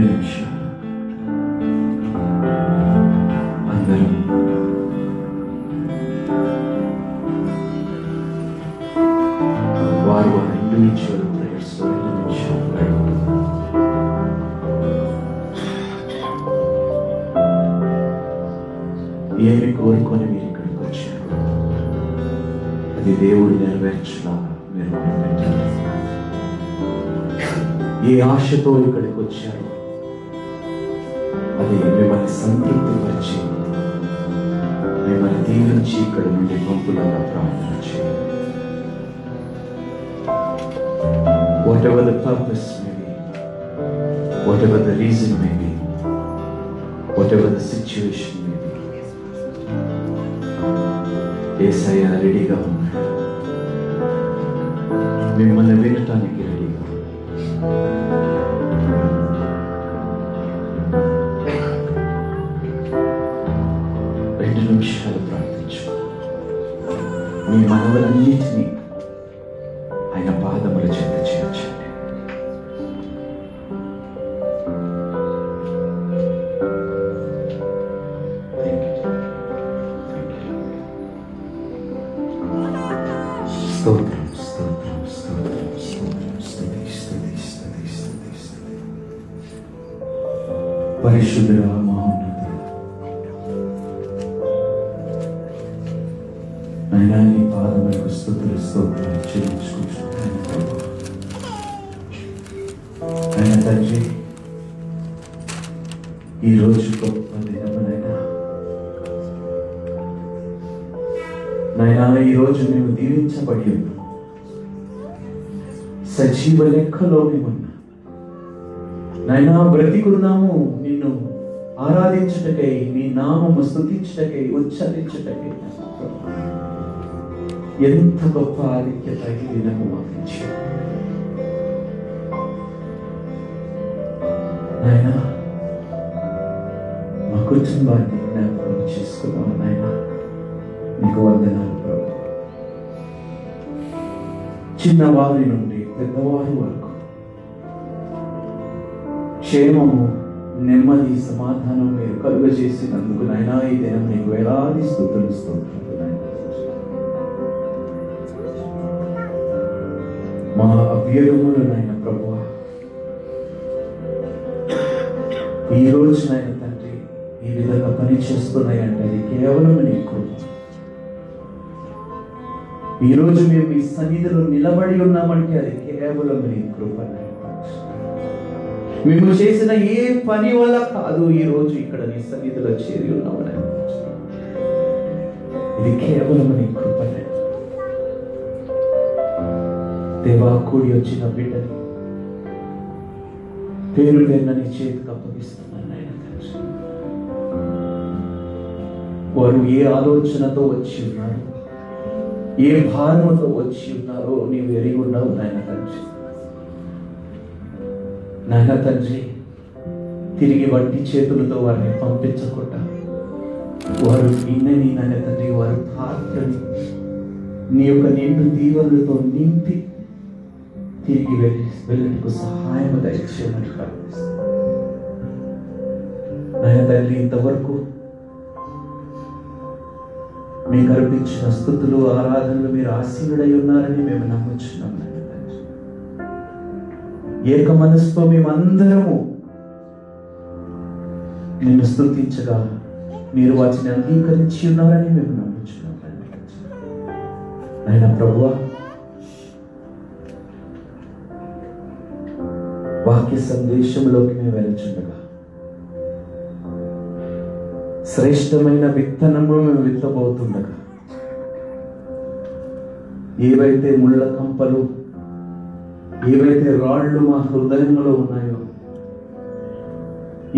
నిమిషాలు అందరం వారు ఇండివిజువల్ ప్రేయర్స్ 2 నిమిషాలు ఏమి కోరుకొని మీరు ఇక్కడికి వచ్చారు, అది దేవుడు నెరవేర్చలాగా మీరు పెట్టారు. ఏ ఆశతో ఇక్కడికి వచ్చారు, అది మిమ్మల్ని సంతృప్తిపరిచి మిమ్మల్ని దీవించి ఇక్కడ నుండి పంపులాగా ప్రార్థన చేయాలి. Whatever the purpose may be, whatever the reason may be, whatever the situation may be, యేసయ్య రెడీగా ఉన్నాడు, మిమ్మల్ని వినటానికి రెడీగా. 2 నిమిషాలు ప్రార్థించు. మీ మనవలన్నిటినీ ఆయన పాదముల చెంత చేర్చండి. స్తోత్రం స్తోత్రం స్తోత్రం స్తోత్రం స్తుతి స్తుతి స్తుతి స్తుతి స్తుతి. పరిశుద్ధుడా మహోన్నతుడా, అయినా నీ పాదములకు స్తుతులు స్తోత్రాలు చెల్లించుకుంటున్నాను. ఆయన తండ్రి, ఈరోజు గొప్ప దినమునైనా నైనా ఈరోజు మేము దీవించబడి ఉన్నాం. సజీవ లెక్కలో మేమున్నా నైనా బ్రతికున్నాము నిన్ను ఆరాధించుటకై, నీ నామము స్తుతించుటకై, ఉచ్చరించుటకై. ఎంత గొప్ప ఆధిక్యత ఈ దినము మాకు ఇచ్చావు నాయనా. మా కుటుంబాన్ని జ్ఞాపకం చేసుకున్నావు నాయనా, నీకు వందనాలు ప్రభు. చిన్నవారి నుండి పెద్దవారి వరకు క్షేమము, నెమ్మది, సమాధానం మీరు కలుగజేసినందుకు నాయనా ఈ దినం నీకు వేలాది స్తుతులు స్తోత్రాలు నాయనా. మా అభ్యయములు నాయన ప్రభువా, ఈ రోజు నాయన తండ్రి ఈ విధంగా పని చేస్తున్నాయంటే అది కేవలం నీ కృప. ఈ రోజు మేము మీ సన్నిధిలో నిలబడి ఉన్నామంటే అది కేవలం నీ కృప. మేము చేసిన ఏ పని వల్ల కాదు ఈ రోజు ఇక్కడ నీ సన్నిధిలో చేరి ఉన్నామని. ఇది కేవలం నీ కృప. దేవా, కూడి వచ్చిన బిడ్డని పేరు పేరున నీ చేతికి అప్పగిస్తున్నాను నాయన తండ్రి. వారు ఏ ఆలోచనతో వచ్చి ఉన్నారు, ఏ భారముతో వచ్చి ఉన్నారో నీవు ఎరిగి ఉన్నావు నాయన తండ్రి. నాయన తండ్రి, తిరిగి వట్టి చేతులతో వారిని పంపించకుండా వారు నిన్నని నాయన తండ్రి వారి పాత్రని నీ యొక్క నిండు దీవెనలతో నింపి తిరిగి వెళ్ళటకు సహాయం దయచేయమని ప్రార్థిస్తాను నాయన తండ్రి. ఇంతవరకు మీకు అర్పించిన స్తుతులు, ఆరాధనలు మీరు ఆశీనుడై ఉన్నారని మేము నమ్ముచున్నాం నాయన తండ్రి. ఏక మనసుతో మేమందరము నిన్ను స్తుతించగా మీరు వాటిని అంగీకరించి ఉన్నారని మేము నమ్ముచున్నాం నాయన ప్రభువా. వాక్య సందేశంలోకి మేము వెళ్తుండగా శ్రేష్టమైన విత్తనము మేము విత్తబోతుండగా ఏవైతే ముళ్ళ కంపలు, ఏవైతే రాళ్ళు మా హృదయంలో ఉన్నాయో,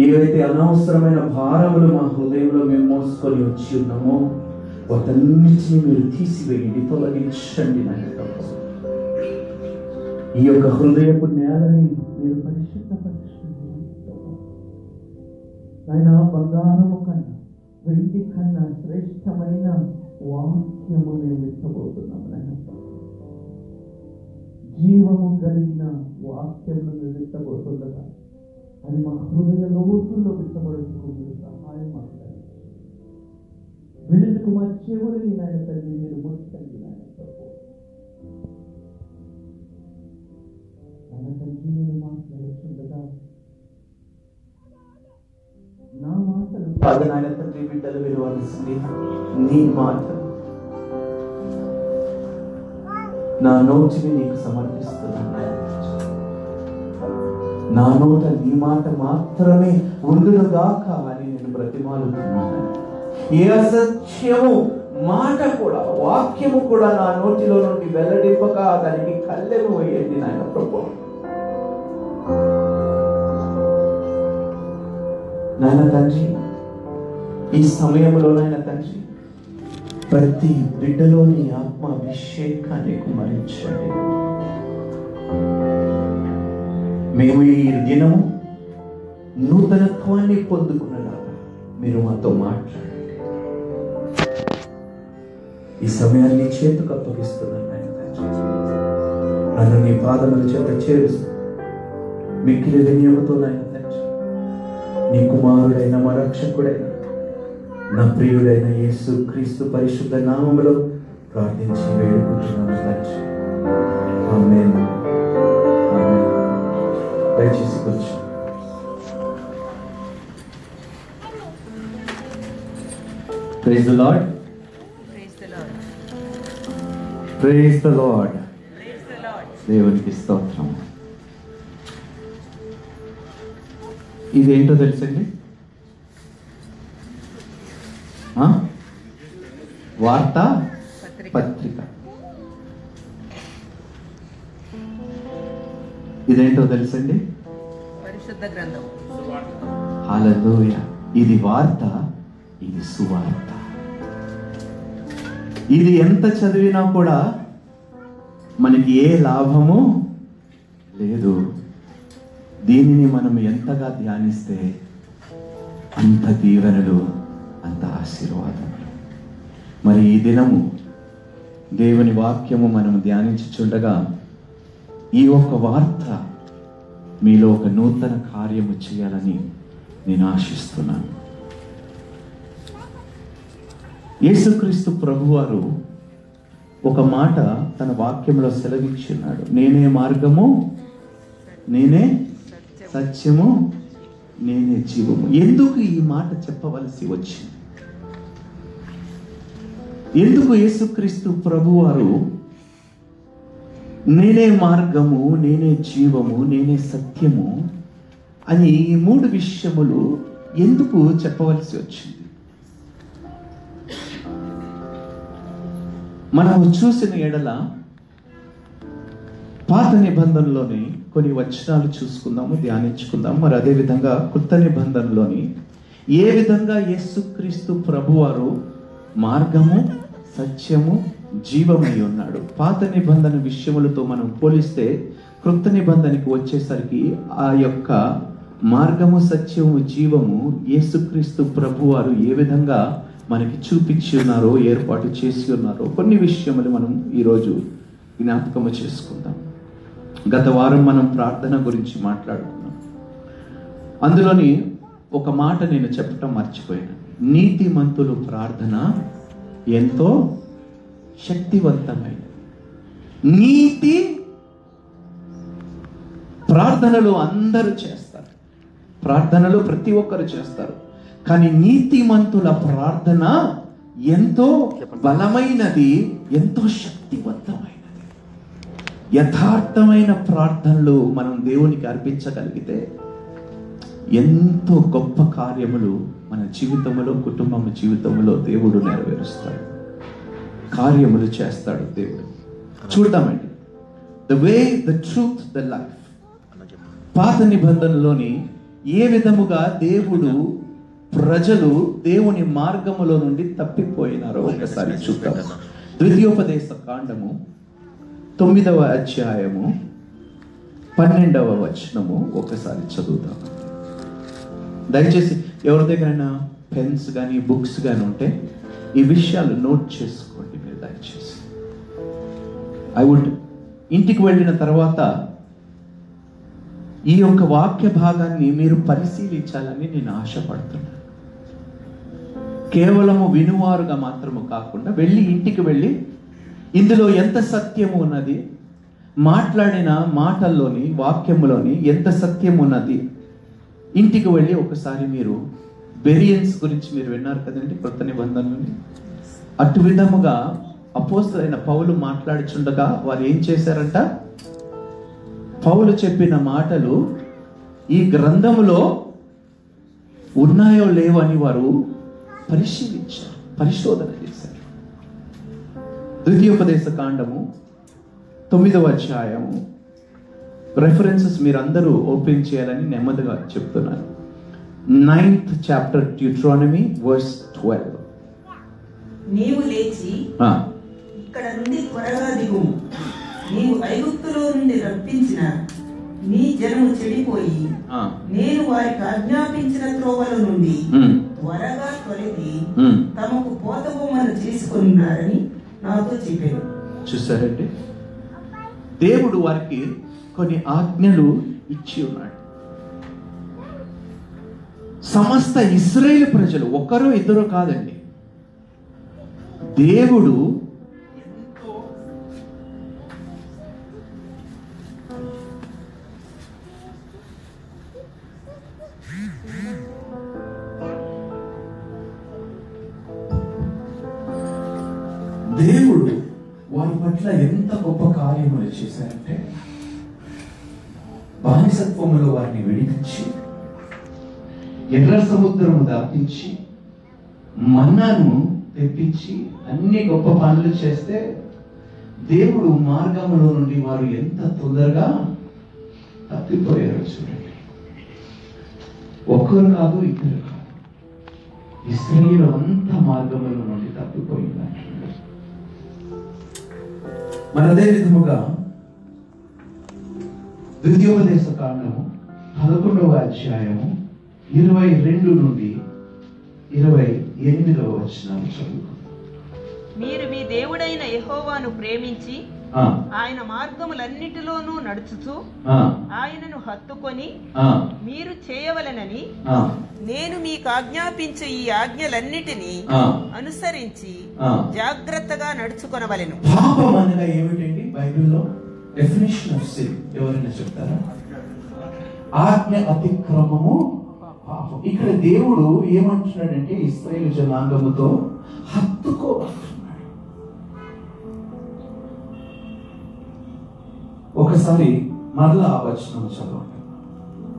ఏవైతే అనవసరమైన భారములు మా హృదయంలో మేము మోసుకొని వచ్చి ఉన్నామో వాటన్నిటినీ మీరు తీసివేయండి, తొలగించండి నాయన. ఈ యొక్క హృదయపు నేలని మీరు పరిశుద్ధపరచండి నాయన. బంగారము కన్నా, వెండి కన్నా శ్రేష్టమైన వాక్యము మేము విత్తబోతున్నాము నాయన. జీవము కలిగిన వాక్యమును మేము విత్తబోతుండగా అది మా హృదయ లోతుల్లో విత్తబడుతుంది సహాయం మాట్లాడి వినందుకు మా చెవులని నాయన తండ్రి మీరు ముట్టండి నాయన ప్రభు. నాయన తండ్రి నేను మాట్లాడుతుండగా నా మాటలు కాదు నాయన తండ్రి బిడ్డలు విలువలసింది నీ మాట. నా నోటిని నీకు సమర్పిస్తున్నాను. నా నోట నీ మాట మాత్రమే ఉండునుగాక అని నేను బ్రతిమాలుతున్నాను. ఏ అసత్యము మాట కూడా వాక్యము కూడా నా నోటిలో నుండి వెల్లడింపక దానికి కళ్ళెము వేయండి నాయన ప్రభు. నాయన తండ్రి ఈ సమయంలో నాయన తండ్రి ప్రతి బిడ్డలోని ఆత్మ అభిషేకాన్ని కుమరించండి. మేము ఈ దినము నూతనత్వాన్ని పొందుకునేలాగా మీరు మాతో మాట్లాడండి. ఈ సమయాన్ని చేతుకు అప్పగిస్తున్నాను నాయన తండ్రి. నన్ను నీ పాదముల చేత చేరుస్తూ మిక్కిలి వినయముతో నాయన తండ్రి నీ కుమారుడైన మా రక్షకుడైన నా ప్రియుడైన యేసు క్రీస్తు పరిశుద్ధ నామములో ప్రార్థించి వేడుకుంటున్నాను తండ్రి. ఆమేన్. ఆమేన్. దయచేసి కూర్చో. Praise the Lord. Praise the Lord. దేవునికి స్తోత్రం. ఇదేంటో తెలుసండి? వార్తా పత్రిక. ఇదేంటో తెలుసండి? పరిశుద్ధ గ్రంథం. హల్లెలూయా. ఇది వార్త, ఇది సువార్త. ఇది ఎంత చదివినా కూడా మనకి ఏ లాభము లేదు. దీనిని మనం ఎంతగా ధ్యానిస్తే అంత దీవెనలు, అంత ఆశీర్వాదములు. మరి ఈ దినము దేవుని వాక్యము మనం ధ్యానించుచుండగా ఈ ఒక్క వార్త మీలో ఒక నూతన కార్యము చేయాలని నేను ఆశిస్తున్నాను. యేసుక్రీస్తు ప్రభువారు ఒక మాట తన వాక్యంలో సెలవిచ్చున్నాడు. నేనే మార్గము, నేనే సత్యము, నేనే జీవము. ఎందుకు ఈ మాట చెప్పవలసి వచ్చింది? ఎందుకు యేసుక్రీస్తు ప్రభువారు నేనే మార్గము, నేనే జీవము, నేనే సత్యము అని ఈ మూడు విషయములు ఎందుకు చెప్పవలసి వచ్చింది? మనము చూసిన ఎడల పాత నిబంధనలోని కొన్ని వచనాలు చూసుకుందాము, ధ్యానించుకుందాము. మరి అదే విధంగా కొత్త నిబంధనలోని ఏ విధంగా యేసుక్రీస్తు ప్రభువారు మార్గము, సత్యము, జీవమై ఉన్నాడు. పాత నిబంధన విషయములతో మనం పోలిస్తే క్రొత్త నిబంధనకి వచ్చేసరికి ఆ యొక్క మార్గము, సత్యము, జీవము యేసుక్రీస్తు ప్రభువారు ఏ విధంగా మనకి చూపించి ఉన్నారో, ఏర్పాటు చేసి ఉన్నారో కొన్ని విషయములు మనం ఈరోజు జ్ఞాపకము చేసుకుందాం. గత వారం మనం ప్రార్థన గురించి మాట్లాడుకున్నాం. అందులోని ఒక మాట నేను చెప్పటం మర్చిపోయాను. నీతిమంతులు ప్రార్థన ఎంతో శక్తివంతమైనది. నీతి ప్రార్థనలు అందరూ చేస్తారు, ప్రార్థనలు ప్రతి ఒక్కరు చేస్తారు. కానీ నీతిమంతుల ప్రార్థన ఎంతో బలమైనది, ఎంతో శక్తివంతమైనది. యథార్థమైన ప్రార్థనలు మనం దేవునికి అర్పించగలిగితే ఎంతో గొప్ప కార్యములు మన జీవితంలో, కుటుంబం జీవితంలో దేవుడు నెరవేరుస్తాడు, కార్యములు చేస్తాడు దేవుడు. చూద్దామండి. The way, the truth, the life. పాత నిబంధనలోని ఏ విధముగా దేవుడు, ప్రజలు దేవుని మార్గములో నుండి తప్పిపోయినారో ఒకసారి చూద్దాం. ద్వితీయోపదేశ కాండము 9వ అధ్యాయము 12వ వచనము ఒకసారి చదువుతాం. దయచేసి ఎవరి దగ్గరైనా పెన్స్ కానీ బుక్స్ కానీ ఉంటే ఈ విషయాలు నోట్ చేసుకోండి మీరు దయచేసి. ఇంటికి వెళ్ళిన తర్వాత ఈ యొక్క వాక్య భాగాన్ని మీరు పరిశీలించాలని నేను ఆశపడుతున్నాను. కేవలము వినువారుగా మాత్రము కాకుండా ఇంటికి వెళ్ళి ఇందులో ఎంత సత్యము ఉన్నది, మాట్లాడిన మాటల్లోని వాక్యములోని ఎంత సత్యం ఉన్నది, ఇంటికి వెళ్ళి ఒకసారి మీరు బెరియన్స్ గురించి మీరు విన్నారు కదండి కొత్త నిబంధనలోని. అటు విధముగా అపోస్తలుడైన పౌలు మాట్లాడుచుండగా వారు ఏం చేశారంట? పౌలు చెప్పిన మాటలు ఈ గ్రంథములో ఉన్నాయో లేవో అని వారు పరిశీలించారు, పరిశోధన చేశారు. ద్వితీయోపదేశ కాండము 9వ అధ్యాయము రెఫరెన్సెస్ మీరందరూ ఓపెన్ చేయాలని నెమ్మదిగా చెప్తున్నాను. 9th chapter Deuteronomy verse 12. నీవు లేచి ఇక్కడ నుండి త్వరగా దిగుము. నీవు ఐగుప్తులో నుండి రప్పించిన నీ జనము చెడిపోయి నేను వారికి ఆజ్ఞాపించిన త్రోవల నుండి త్వరగా తొలగి తమకు పోత బొమ్మను చేసుకున్నారని నాతో చెప్పారు. చూసారండి, దేవుడు వారికి కొన్ని ఆజ్ఞలు ఇచ్చి ఉన్నాడు. సమస్త ఇశ్రాయేలు ప్రజలు ఒకరు ఇద్దరు కాదండి, దేవుడు ఎంతో దేవుడు వారి పట్ల ఎంత గొప్ప కార్యములు చేశారంటే, బానిసత్వములో వారిని విడిపించి ఎర్ర సముద్రము దాటించి మన్నాను తెప్పించి అన్ని గొప్ప పనులు చేస్తే దేవుడు మార్గములో నుండి వారు ఎంత తొందరగా తప్పిపోయారు చూడండి. ఒక్కరు కాదు, ఇద్దరు కాదు, ఇశ్రాయేలు అంత మార్గముల నుండి తప్పిపోయిందంట. మరి అదే విధముగా ద్వితీయోపదేశ కాండము 11వ అధ్యాయము 22 నుండి 28వ వచనాలు చదువుకుందాం. మీరు మీ దేవుడైన యెహోవాను ప్రేమించి ఆయన మార్గములన్నిటిలోనూ నడుచుచు ఆయనను హత్తుకొని మీరు చేయవలెనని నేను మీకు ఆజ్ఞాపించు ఈ ఆజ్ఞలన్నిటినీ అనుసరించి జాగ్రత్తగా నడుచుకొనవలెను. పాపం అనగా ఏమిటండి బైబిల్లో డెఫినిషన్ ఆఫ్ సిన్ ఎవరైనా చెప్తారా? ఆజ్ఞ అతిక్రమము పాపం. ఇక్కడ దేవుడు ఏమంటున్నాడంటే ఇశ్రాయేలు జనాంగముతో హత్తుకోమంటున్నాడు. ఒకసారి మరలా ఆ వచనం చదవండి.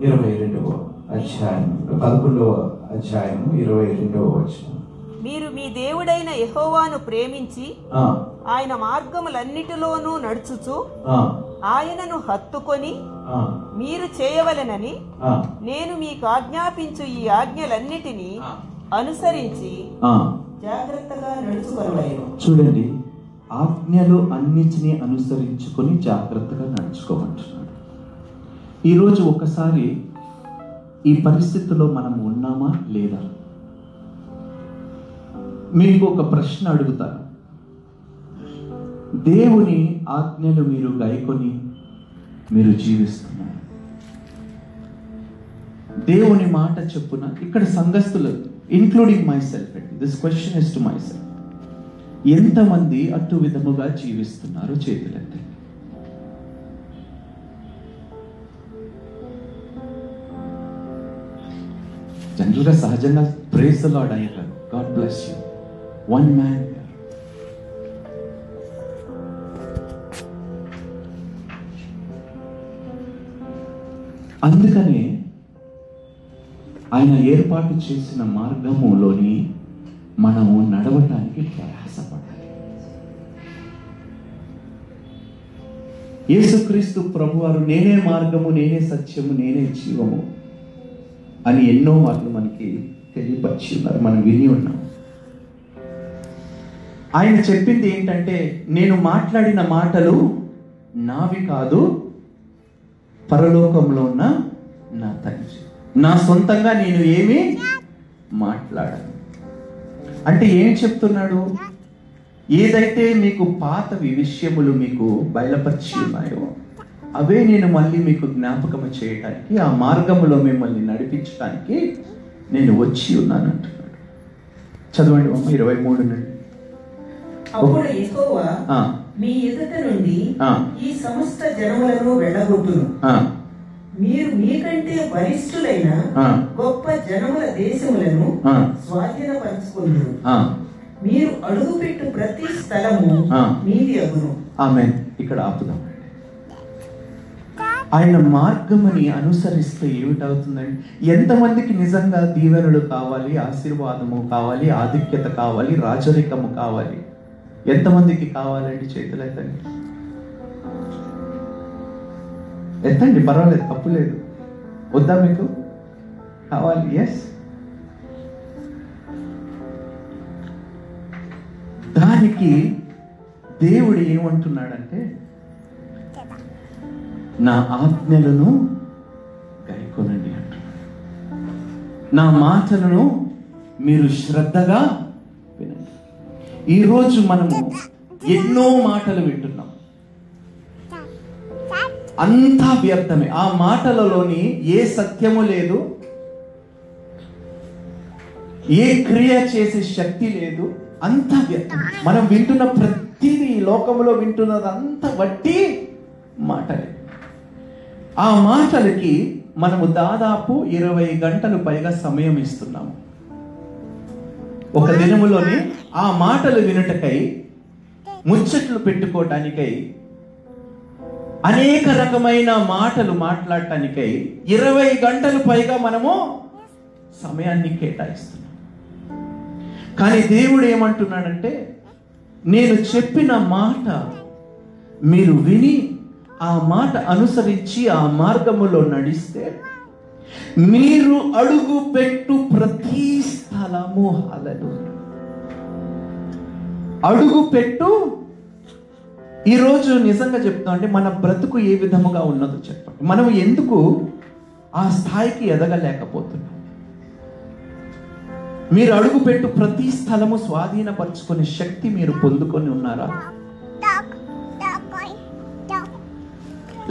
22వ అధ్యాయం 11వ అధ్యాయం 22వ వచనం. మీరు మీ దేవుడైన యెహోవాను ప్రేమించి ఆయన మార్గములన్నిటిలోనూ నడుచుచు ఆయనను హత్తుకొని మీరు చేయవలెనని నేను మీకు ఆజ్ఞాపించు ఈ ఆజ్ఞలన్నిటినీ అనుసరించి జాగ్రత్తగా నడుచుకొనవలెను. చూడండి, ఆజ్ఞలు అన్నిటినీ అనుసరించుకొని జాగ్రత్తగా నడుచుకోమంటున్నాడు. ఈరోజు ఒకసారి ఈ పరిస్థితిలో మనం ఉన్నామా లేదా? మీకు ఒక ప్రశ్న అడుగుతాను. దేవుని ఆజ్ఞలు మీరు గైకొని మీరు జీవిస్తున్నారు? దేవుని మాట చెప్పున ఇక్కడ సంఘస్థులు including myself, this question is to myself, ఎంతమంది అటు విధముగా జీవిస్తున్నారు? చేతులెత్తండి. జనరల్గా సహజంగా ప్రైజ్ ది లార్డ్ అయ్యారు, god bless you, one man. అందుకనే ఆయన ఏర్పాటు చేసిన మార్గములోని మనము నడవటానికి ప్రయాసపడాలి. యేసుక్రీస్తు ప్రభువారు నేనే మార్గము, నేనే సత్యము, నేనే జీవము అని ఎన్నో మార్లు మనకి తెలియపరిచి ఉన్నారు, మనం విని ఉన్నాం. ఆయన చెప్పింది ఏంటంటే, నేను మాట్లాడిన మాటలు నావి కాదు, పరలోకంలో ఉన్న నా తండ్రి, నా సొంతంగా నేను ఏమీ మాట్లాడాను. అంటే ఏం చెప్తున్నాడు? ఏదైతే మీకు పాతవి విషయములు మీకు బయలుపరిచి ఉన్నాయో అవే నేను మళ్ళీ మీకు జ్ఞాపకం చేయటానికి, ఆ మార్గంలో మిమ్మల్ని నడిపించడానికి నేను వచ్చి ఉన్నాను అంటున్నాడు. చదవండి అమ్మ 23 నుండి. అప్పుడు యెహోవా మీ ఎదుట నుండి ఈ సమస్త జనములను వెళ్ళగొట్టును. మీరు మీకంటే వరిష్ఠులైన గొప్ప జనముల దేశములను స్వాధీనపరచుకుందురు. మీరు అడుగుపెట్టు ప్రతి స్థలము మీది అగును. ఆమేన్. ఇక్కడ ఆపుదాం. ఆయన మార్గముని అనుసరిస్తే ఏమిటవుతుందండి? ఎంతమందికి నిజంగా దీవెనలు కావాలి, ఆశీర్వాదము కావాలి, ఆధిక్యత కావాలి, రాజరికము కావాలి? ఎంతమందికి కావాలండి? చేతులు ఎత్తండి, ఎత్తండి, పర్వాలేదు, తప్పు లేదు. వద్దా మీకు? కావాలి? ఎస్. దానికి దేవుడు ఏమంటున్నాడంటే, నా ఆజ్ఞలను గైకొనండి అంటున్నాడు. నా మాటలను మీరు శ్రద్ధగా వినండి. ఈరోజు మనము ఎన్నో మాటలు వింటున్నాం, అంతా వ్యర్థమే. ఆ మాటలలోని ఏ సత్యము లేదు, ఏ క్రియ చేసే శక్తి లేదు, అంతా వ్యర్థం. మనం వింటున్న ప్రతిదీ, లోకంలో వింటున్నదంతా వట్టి మాటలే. ఆ మాటలకి మనము దాదాపు 20 గంటలు పైగా సమయం ఇస్తున్నాము ఒక దినములోని. ఆ మాటలు వినుటకై, ముచ్చట్లు పెట్టుకోవటానికై, అనేక రకమైన మాటలు మాట్లాడటానికై 20 గంటలు పైగా మనము సమయాన్ని కేటాయిస్తున్నాం. కానీ దేవుడు ఏమంటున్నాడంటే, నేను చెప్పిన మాట మీరు విని ఆ మాట అనుసరించి ఆ మార్గములో నడిస్తే, మీరు అడుగు పెట్టు ప్రతి స్థలము, హల్లెలూయా, అడుగు పెట్టు. ఈరోజు నిజంగా చెప్తాం అంటే, మన బ్రతుకు ఏ విధముగా ఉన్నదో చెప్పండి. మనం ఎందుకు ఆ స్థాయికి ఎదగలేకపోతున్నాం? మీరు అడుగుపెట్టు ప్రతి స్థలము స్వాధీనపరచుకునే శక్తి మీరు పొందుకొని ఉన్నారా?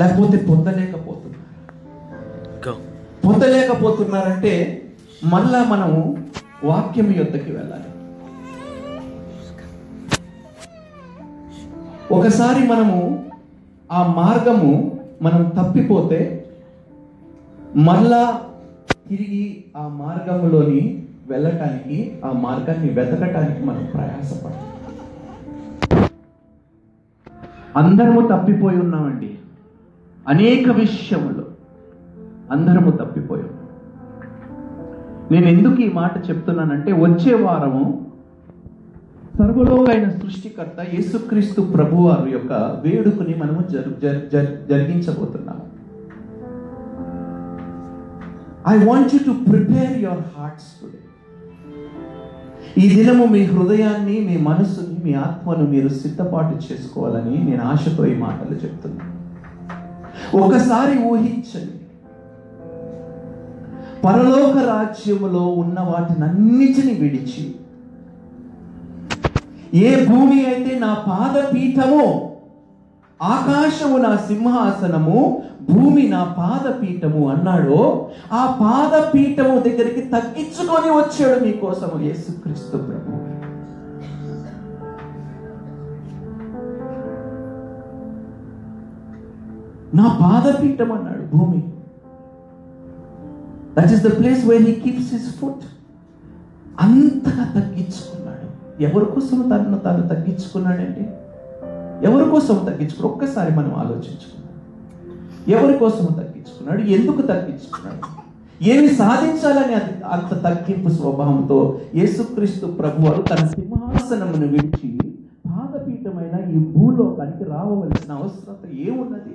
లేకపోతే పొందలేకపోతున్నారంటే మళ్ళా మనము వాక్యం యొద్దకి వెళ్ళాలి. ఒకసారి మనము ఆ మార్గము మనం తప్పిపోతే మళ్ళా తిరిగి ఆ మార్గంలోని వెళ్ళటానికి, ఆ మార్గాన్ని వెతకటానికి మనం ప్రయాసపడాలి. అందరము తప్పిపోయి ఉన్నామండి. అనేక విషయములు అందరము తప్పిపోయి ఉన్నాం. నేను ఎందుకు ఈ మాట చెప్తున్నానంటే, వచ్చే వారము సర్వలోకైన సృష్టికర్త యేసుక్రీస్తు ప్రభువారు యొక్క వేడుకని మనము జరిగించబోతున్నాము. I want you to prepare your hearts today. ఈ దినము మీ హృదయాన్ని, మీ మనసుని, మీ ఆత్మను మీరు సిద్ధపాటు చేసుకోవాలని నేను ఆశతో ఈ మాటలు చెప్తున్నాను. ఒకసారి ఊహించండి, పరలోక రాజ్యములో ఉన్న వాటినన్నిటిని విడిచి, ఏ భూమి అయితే నా పాదపీఠము, ఆకాశము నా సింహాసనము, భూమి నా పాదపీఠము అన్నాడో, ఆ పాదపీఠము దగ్గరికి తగ్గించుకొని వచ్చాడు మీకోసము యేసుక్రీస్తు ప్రభు. నా పాదపీఠం అన్నాడు భూమి. That is the place where he keeps his foot. అంతగా తగ్గించుకున్నాడు. ఎవరి కోసం తను తగ్గించుకున్నాడండి? ఎవరి కోసం తగ్గించుకున్నాడు? ఒక్కసారి మనం ఆలోచించుకున్నాం. ఎవరి కోసం తగ్గించుకున్నాడు? ఎందుకు తగ్గించుకున్నాడు? ఏమి సాధించాలని అంత తగ్గింపు స్వభావంతో యేసుక్రీస్తు ప్రభువారు తన సింహాసనమును విడిచి పాదపీఠమైన ఈ భూలోకానికి రావవలసిన అవసరత ఏమున్నది?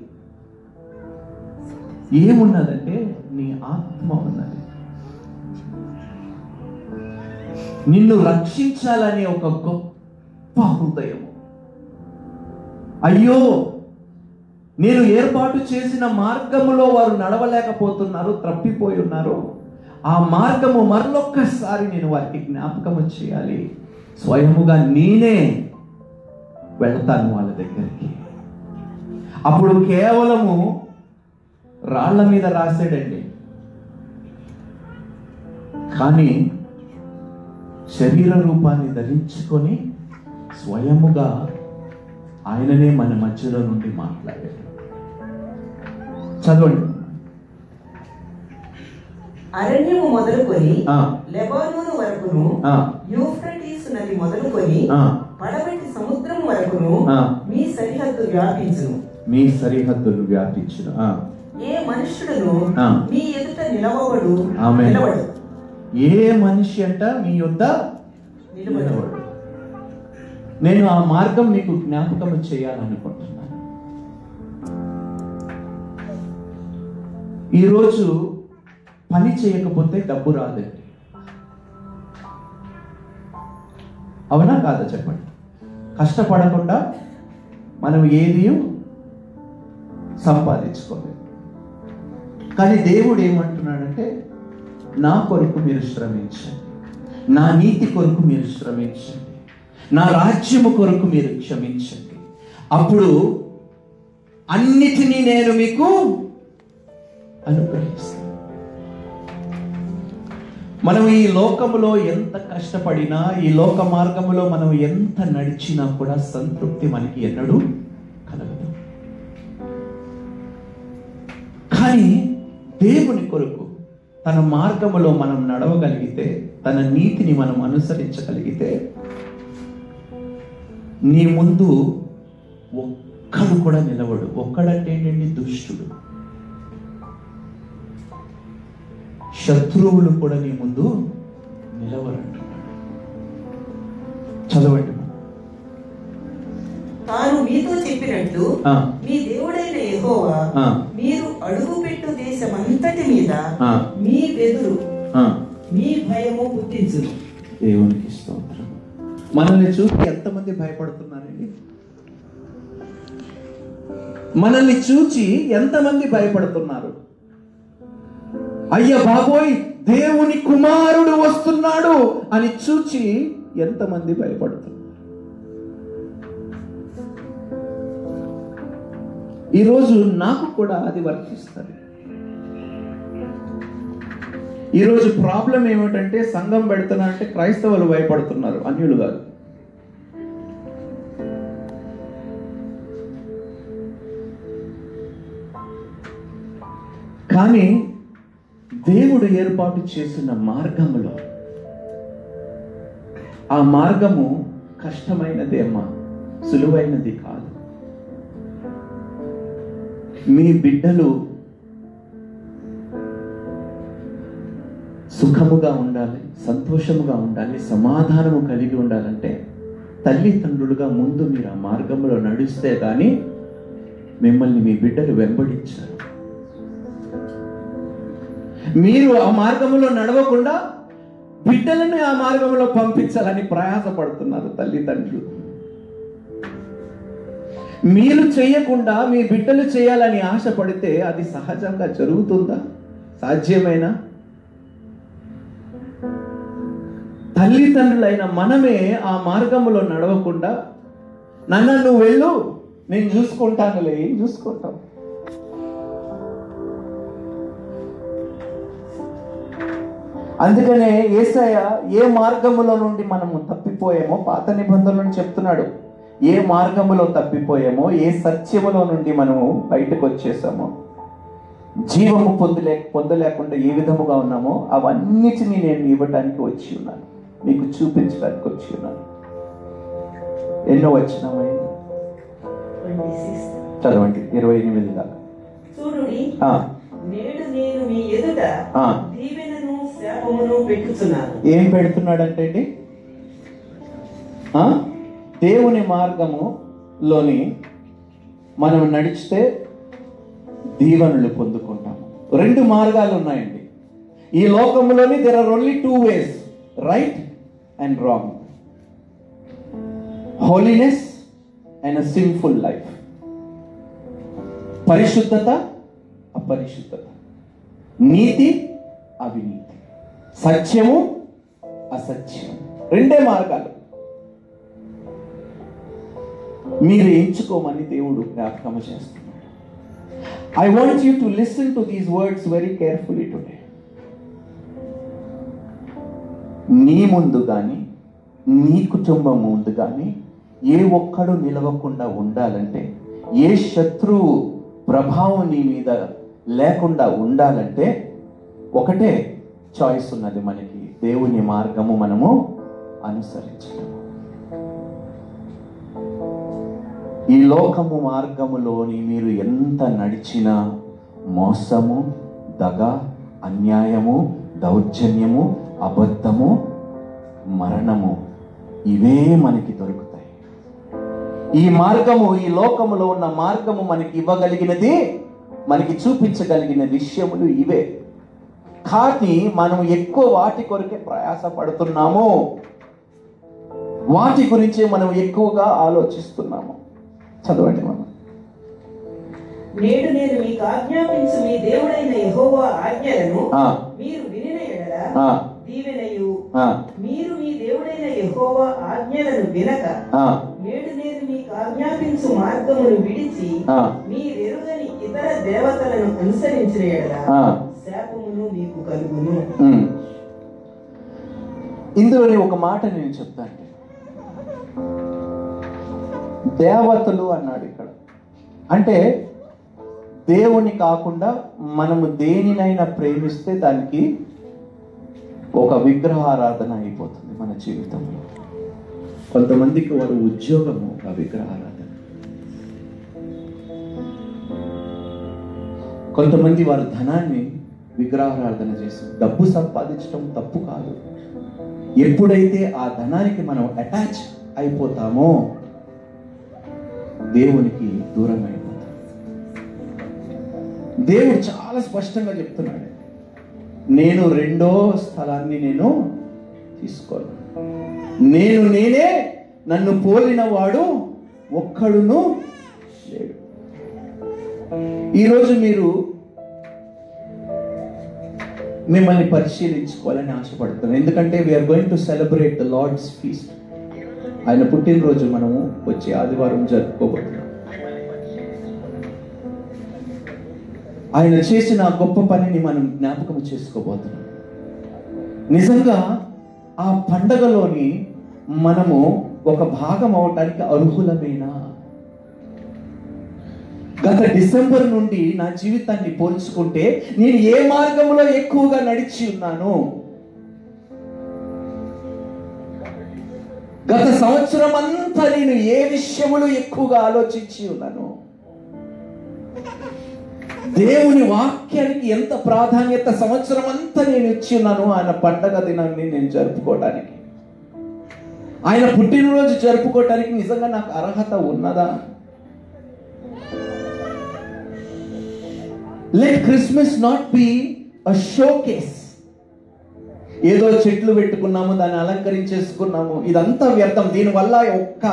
ఏమున్నదంటే, నీ ఆత్మ ఉన్నది. నిన్ను రక్షించాలనే ఒక గొప్ప హృదయము. అయ్యో, నేను ఏర్పాటు చేసిన మార్గములో వారు నడవలేకపోతున్నారు, తప్పిపోయి ఉన్నారు. ఆ మార్గము మరొక్కసారి నేను వారికి జ్ఞాపకము చేయాలి. స్వయముగా నేనే వెళ్తాను వాళ్ళ దగ్గరికి. అప్పుడు కేవలము రాళ్ల మీద రాశాడండి, కానీ శరీర రూపాన్ని ధరించుకొని స్వయముగా ఆయననే మన మధ్యలో నుండి మాట్లాడాడు. చదవండి. అరణ్యము మొదలుకొని లెబానోను వరకును, యూఫ్రటీసు నది మొదలుకొని పడమటి సముద్రం వరకును మీ సరిహద్దు వ్యాపించును. మీ సరిహద్దులు వ్యాపించును. ఏ మనుష్యుడును మీ ఎదుట నిలవడు. ఏ మనిషి అంట మీ యొద్ద నిలవడు. నేను ఆ మార్గం మీకు జ్ఞాపకం చేయాలనుకుంటున్నాను. ఈరోజు పని చేయకపోతే డబ్బు రాదండి. అవునా కాదా చెప్పండి? కష్టపడకుండా మనం ఏది సంపాదించుకోలేదు. కానీ దేవుడు ఏమంటున్నాడంటే, నా కొరకు మీరు శ్రమించండి, నా నీతి కొరకు మీరు శ్రమించండి, నా రాజ్యము కొరకు మీరు క్షమించండి, అప్పుడు అన్నిటినీ నేను మీకు అనుగ్రహిస్తాను. మనం ఈ లోకములో ఎంత కష్టపడినా, ఈ లోక మార్గములో మనం ఎంత నడిచినా కూడా సంతృప్తి మనకి ఎన్నడూ కలగదు. కానీ దేవుని కొరకు తన మార్గములో మనం నడవగలిగితే, తన నీతిని మనం అనుసరించగలిగితే, నీ ముందు ఒక్కడు కూడా నిలవడు. ఒక్కడంటే ఏంటండి? దుష్టుడు. శత్రువులు కూడా నీ ముందు నిలవరంటున్నాడు. చదవండి. తాను మీతో చెప్పినట్లు మీ దేవుడైన యెహోవా మీరు అడుగుపెట్టు దేశమంతటి మీద మీ వెదురు మీ భయము పుట్టించును. దేవునికి స్తోత్రం. మనల్ని చూసి ఎంతమంది భయపడుతున్నారండి? మనల్ని చూచి ఎంతమంది భయపడుతున్నారు? అయ్య బాబోయ్, దేవుని కుమారుడు వస్తున్నాడు అని చూచి ఎంతమంది భయపడుతున్నారు? ఈరోజు నాకు కూడా అది వర్తిస్తుంది. ఈరోజు ప్రాబ్లం ఏమిటంటే, సంఘం పెడుతున్నారంటే క్రైస్తవులు భయపడుతున్నారు, అన్యులు కాదు. కానీ దేవుడు ఏర్పాటు చేసిన మార్గములో, ఆ మార్గము కష్టమైనదేమా, సులువైనది కాదు. మీ బిడ్డలు సుఖముగా ఉండాలి, సంతోషముగా ఉండాలి, సమాధానము కలిగి ఉండాలంటే తల్లిదండ్రులుగా ముందు మీరు ఆ మార్గంలో నడిస్తే కానీ మిమ్మల్ని మీ బిడ్డలు వెంబడించారు. మీరు ఆ మార్గంలో నడవకుండా బిడ్డలను ఆ మార్గంలో పంపించాలని ప్రయాసపడుతున్నారు తల్లిదండ్రులు. మీరు చేయకుండా మీ బిడ్డలు చేయాలని ఆశపడితే అది సహజంగా జరుగుతుందా? సాధ్యమేనా? తల్లిదండ్రులైన మనమే ఆ మార్గంలో నడవకుండా, నాన్న నువ్వు వెళ్ళు, నేను చూసుకుంటానులే, ఏం చూసుకుంటాం? అందుకనే యేసయ్య ఏ మార్గములో నుండి మనము తప్పిపోయామో పాత నిబంధనలను చెప్తున్నాడు. ఏ మార్గములో తప్పిపోయామో, ఏ సత్యములో నుండి మనము బయటకు వచ్చేసామో, జీవము పొందలేకుండా ఏ విధముగా ఉన్నామో అవన్నిటినీ నేను ఇవ్వడానికి వచ్చి ఉన్నాను, మీకు చూపించడానికి వచ్చి ఉన్నాను. ఎన్నో వచనమైంది? చదవండి 28 దాకా. చూడుడి, నేడు నేను మీ ఎదుట దీవెనను శాపమును పెట్టుచున్నాను. ఏం పెడుతున్నాడంటే అండి, దేవుని మార్గములోని మనం నడిచితే దీవెనలు పొందుకుంటాము. 2 మార్గాలు ఉన్నాయండి ఈ లోకంలోని. There are only 2 ways, right and wrong, holiness and a sinful life. పరిశుద్ధత, అపరిశుద్ధత, నీతి, అవినీతి, సత్యము, అసత్యం, 2 మార్గాలు. మీరు ఎంచుకోమని దేవుడు జ్ఞాపకం చేస్తున్నాడు. I want you to listen to these words very carefully today. నీ ముందు కానీ నీ కుటుంబం ముందు కానీ ఏ ఒక్కడు నిలవకుండా ఉండాలంటే, ఏ శత్రువు ప్రభావం నీ మీద లేకుండా ఉండాలంటే ఒకటే చాయిస్ ఉన్నది మనకి, దేవుని మార్గము మనము అనుసరించడం. ఈ లోకము మార్గములోని మీరు ఎంత నడిచినా మోసము, దగ, అన్యాయము, దౌర్జన్యము, అబద్ధము, మరణము ఇవే మనకి దొరుకుతాయి. ఈ మార్గము, ఈ లోకములో ఉన్న మార్గము మనకి ఇవ్వగలిగినది, మనకి చూపించగలిగిన విషయములు ఇవే. కానీ మనం ఎక్కువ వాటి కొరకే ప్రయాసపడుతున్నాము, వాటి గురించి మనం ఎక్కువగా ఆలోచిస్తున్నాము. చదవండి మనం. నేడు నేను మీకు ఆజ్ఞాపించు మీ దేవుడైన యెహోవా ఆజ్ఞలను మీరు వినిన యెడల దీవెనయు, మీరు మీ దేవుడైన యెహోవా ఆజ్ఞలను వినక నేడు నేను మీకు ఆజ్ఞాపించు మార్గమును విడిచి మీరెరుగని ఇతర దేవతలను అనుసరించిన యెడల శాపమును మీకు కలుగును. ఇందులోని ఒక మాట నేను చెప్తాను. దేవతలు అన్నాడు ఇక్కడ. అంటే దేవుని కాకుండా మనము దేనినైనా ప్రేమిస్తే దానికి ఒక విగ్రహారాధన అయిపోతుంది మన జీవితంలో. కొంతమందికి వారి ఉద్యోగము ఒక విగ్రహారాధన, కొంతమంది వారి ధనాన్ని విగ్రహారాధన చేసి డబ్బు సంపాదించడం తప్పు కాదు. ఎప్పుడైతే ఆ ధనానికి మనం అటాచ్ అయిపోతామో దేవునికి దూరం అయిపోతాం. దేవుడు చాలా స్పష్టంగా చెప్తున్నాడు, నేను రెండో స్థలాన్ని నేను తీసుకోను, నేనే, నన్ను పోలిన వాడు ఒక్కడును లేడు. ఈరోజు మీరు మిమ్మల్ని పరిశీలించుకోవాలని ఆశపడుతున్నాను. ఎందుకంటే we are going to celebrate the Lord's feast. ఆయన పుట్టినరోజు మనము వచ్చే ఆదివారం జరుపుకోబోతున్నాం. ఆయన చేసిన గొప్ప పనిని మనం జ్ఞాపకం చేసుకోబోతున్నాం. నిజంగా ఆ పండగలోని మనము ఒక భాగం అవటానికి అర్హులమేనా? గత డిసెంబర్ నుండి నా జీవితాన్ని పోల్చుకుంటే నేను ఏ మార్గంలో ఎక్కువగా నడిచి ఉన్నాను? గత సంవత్సరం అంతా నేను ఏ విషయములు ఎక్కువగా ఆలోచించి ఉన్నాను? దేవుని వాక్యానికి ఎంత ప్రాధాన్యత సంవత్సరం అంతా నేను ఇచ్చి ఉన్నాను ఆయన పండగ దినాన్ని నేను జరుపుకోవడానికి? ఆయన పుట్టినరోజు జరుపుకోవటానికి నిజంగా నాకు అర్హత ఉన్నదా? Let Christmas not be a showcase. ఏదో చెట్లు పెట్టుకున్నాము, దాన్ని అలంకరించేసుకున్నాము, ఇదంతా వ్యర్థం. దీనివల్ల ఒక్క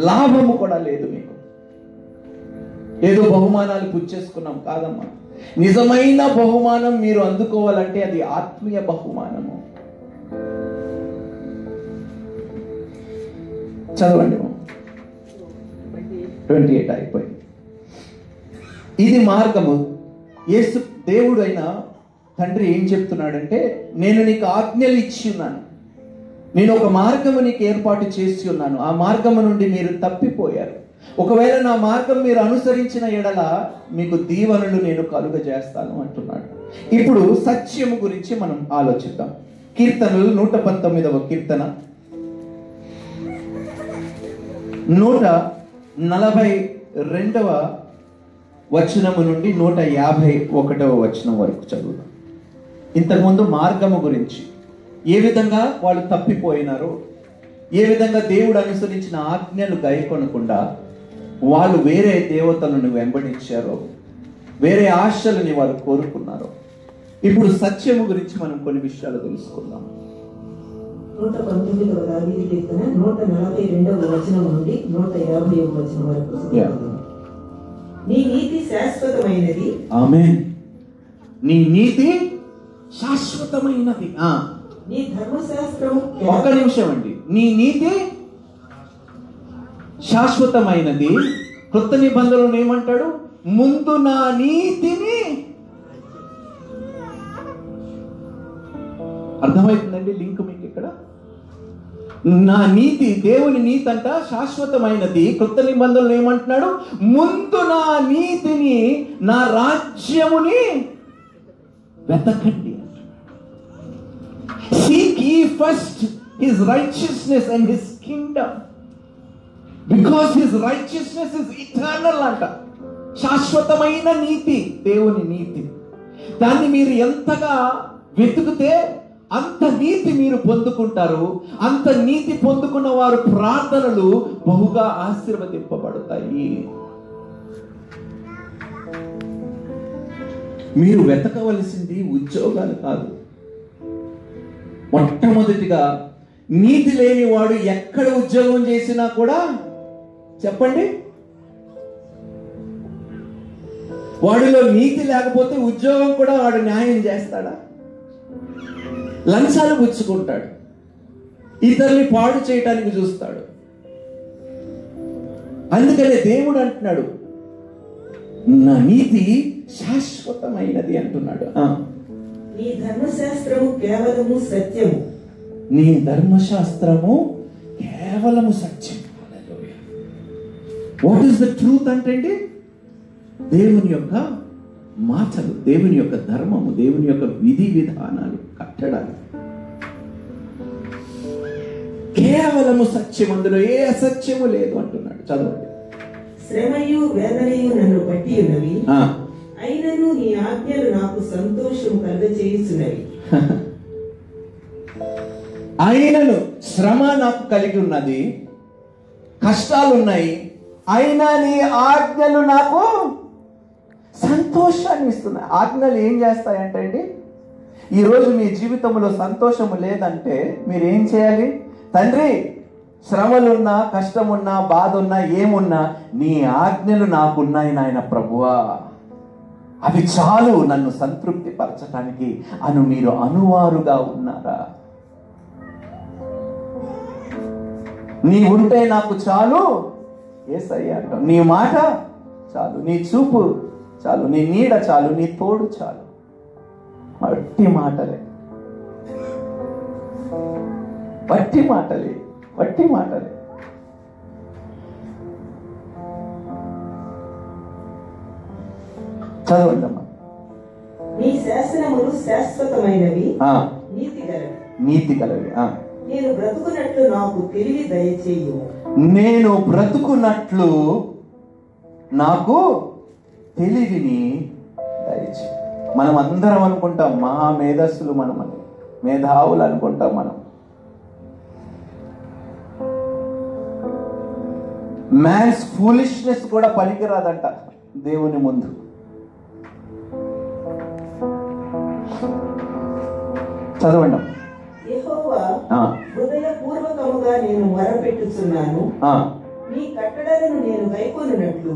లాభము కూడా లేదు మీకు. ఏదో బహుమానాలు పుచ్చేసుకున్నాం కాదమ్మా. నిజమైన బహుమానం మీరు అందుకోవాలంటే అది ఆత్మీయ బహుమానము. చదవండి 28 అయిపోయింది. ఇది మార్గము. యేసు దేవుడు అయిన తండ్రి ఏం చెప్తున్నాడంటే, నేను నీకు ఆజ్ఞలు ఇచ్చి ఉన్నాను, నేను ఒక మార్గము నీకు ఏర్పాటు చేసి ఉన్నాను, ఆ మార్గము నుండి మీరు తప్పిపోయారు. ఒకవేళ నా మార్గం మీరు అనుసరించిన ఎడల మీకు దీవెనలు నేను కలుగజేస్తాను అంటున్నాడు. ఇప్పుడు సత్యము గురించి మనం ఆలోచిద్దాం. కీర్తనలు 119వ కీర్తన 142వ వచనము నుండి 151వ వచనం వరకు చదువుదాం. ఇంతకుముందు మార్గము గురించి, ఏ విధంగా వాళ్ళు తప్పిపోయినారో, ఏ విధంగా దేవుడు అనుసరించిన ఆజ్ఞలు గైకొనకుండా వాళ్ళు వేరే దేవతలను వెంబడించారో, వేరే ఆశలని వాళ్ళు కోరుకున్నారో. ఇప్పుడు సత్యము గురించి మనం కొన్ని విషయాలు తెలుసుకుందాం. 119వ దావీదు కీర్తన 142వ వచనం నుండి 150వ వచనం వరకు. నీ నీతి శాశ్వతమైనది. ఆమేన్. నీ నీతి శాశ్వతమైనది. నీ ధర్మశాస్త్రం. ఒక్క నిమిషం అండి. నీ నీతి శాశ్వతమైనది. కొత్త నిబంధనలు ఏమంటాడు? ముందు నా నీతిని. అర్థమవుతుందండి లింక్ మీకు ఇక్కడ? నా నీతి, దేవుని నీతి అంట శాశ్వతమైనది. కొత్త నిబంధనలు ఏమంటున్నాడు? ముందు నా నీతిని, నా రాజ్యముని వెతకండి. Seek ye first his righteousness and his kingdom, because his righteousness is eternal అంట. శాశ్వతమైన నీతి, దేవుని నీతి. దాన్ని మీరు ఎంతగా వెతుకుతే అంత నీతి మీరు పొందుకుంటారు. అంత నీతి పొందుకున్న వారు ప్రార్థనలు బహుగా ఆశీర్వదింపబడతాయి. మీరు వెతకవలసింది ఉద్యోగాలు కాదు. మొట్టమొదటిగా నీతి లేని వాడు ఎక్కడ ఉద్యోగం చేసినా కూడా, చెప్పండి, వాడిలో నీతి లేకపోతే ఉద్యోగం కూడా వాడు న్యాయం చేస్తాడా? లంచాలు పుచ్చుకుంటాడు, ఇతరుల్ని పాడు చేయటానికి చూస్తాడు. అందుకనే దేవుడు అంటున్నాడు నా నీతి శాశ్వతమైనది అంటున్నాడు. నీ ధర్మశాస్త్రము కేవలము సత్యము. నీ ధర్మశాస్త్రము కేవలము సత్యం. వాట్ ఈస్ ద ట్రూత్ అంటే దేవుని యొక్క మాటలు, దేవుని యొక్క ధర్మము, దేవుని యొక్క విధి విధానాలు, కట్టడాలు కేవలము సత్యం, అందులో ఏ అసత్యము లేదు అంటున్నాడు. చదవండి. శ్రమయు వేదనయు నన్ను బట్టి ఉన్నవి, అయినను నీ ఆజ్ఞలు నాకు సంతోషం కలుగజేయుచున్నవి. అయినను శ్రమ నాకు కలిగి ఉన్నది, కష్టాలు ఉన్నాయి, అయినా నీ ఆజ్ఞలు నాకు సంతోషాన్ని ఇస్తున్నాయి. ఆజ్ఞలు ఏం చేస్తాయంటే అండి, ఈరోజు మీ జీవితంలో సంతోషము లేదంటే మీరు ఏం చేయాలి? తండ్రి, శ్రమలున్నా, కష్టమున్నా, బాధ ఉన్నా, ఏమున్నా నీ ఆజ్ఞలు నాకున్నాయి నాయన ప్రభువా, అవి చాలు నన్ను సంతృప్తి పరచటానికి అను మీరు అనువారుగా ఉన్నారా? నీ ఉంటే నాకు చాలు యేసయ్య అంటాం. నీ మాట చాలు, నీ చూపు చాలు, నీ నీడ చాలు, నీ తోడు చాలు. వట్టి మాటలే, వట్టి మాటలే, వట్టి మాటలే. చదవండి అమ్మా. నీ శాసనములు శాశ్వతమైనవి, నీతి గలవి. నీతి గలవి. నేను బ్రతుకున్నట్లు నాకు తెలివి దయచేయు. నేను బ్రతుకున్నట్లు నాకు తెలివిని దయచేయు. మనం అందరం అనుకుంటాం మహా మేధస్సులు, మనమని మేధావులు అనుకుంటాం మనం. మ్యాన్స్ ఫూలిష్నెస్ కూడా పనికిరాదంట దేవుని ముందు. చదవండి. యెహోవా, హృదయపూర్వకముగా నేను మొరపెట్టుచున్నాను, నీ కట్టడలను నేను గైకొనున్నట్లు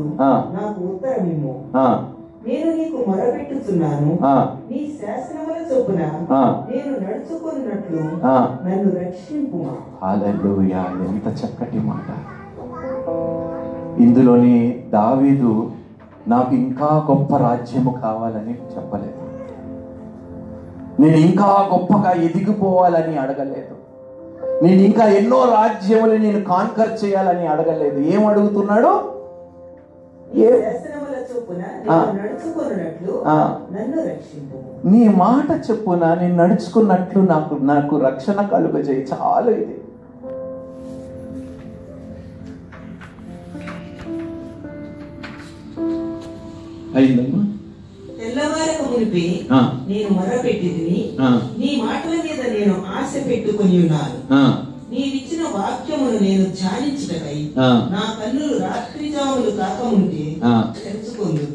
నాకు ఉత్తరమిమ్ము. నేను నీకు మొరపెట్టుచున్నాను, నీ శాసనముల చొప్పున నేను నడుచుకున్నట్లు నన్ను రక్షింపుమా. హల్లెలూయా! ఎంత చక్కటి మాట. ఇందులోని దావీదు నాకు ఇంకా గొప్ప రాజ్యము కావాలని చెప్పలేదు, నేను ఇంకా గొప్పగా ఎదిగిపోవాలని అడగలేదు, నేను ఇంకా ఎన్నో రాజ్యములు నేను కాన్కర్ చేయాలని అడగలేదు. ఏం అడుగుతున్నాడు? నీ మాట చెప్పున నేను నడుచుకున్నట్లు నాకు రక్షణ కలుగజేయి. చాలు. ఇది అయిందమ్మా. తెల్లవారక మునిపే నేను మొరపెట్టిదిని, నీ మాటల మీద నేను ఆశ పెట్టుకుని ఉన్నాను. నీవిచ్చిన వాక్యమును నేను ధ్యానించుటకై నా కన్నులు రాత్రి జాములు కాకముందే తెరుచుకుందు.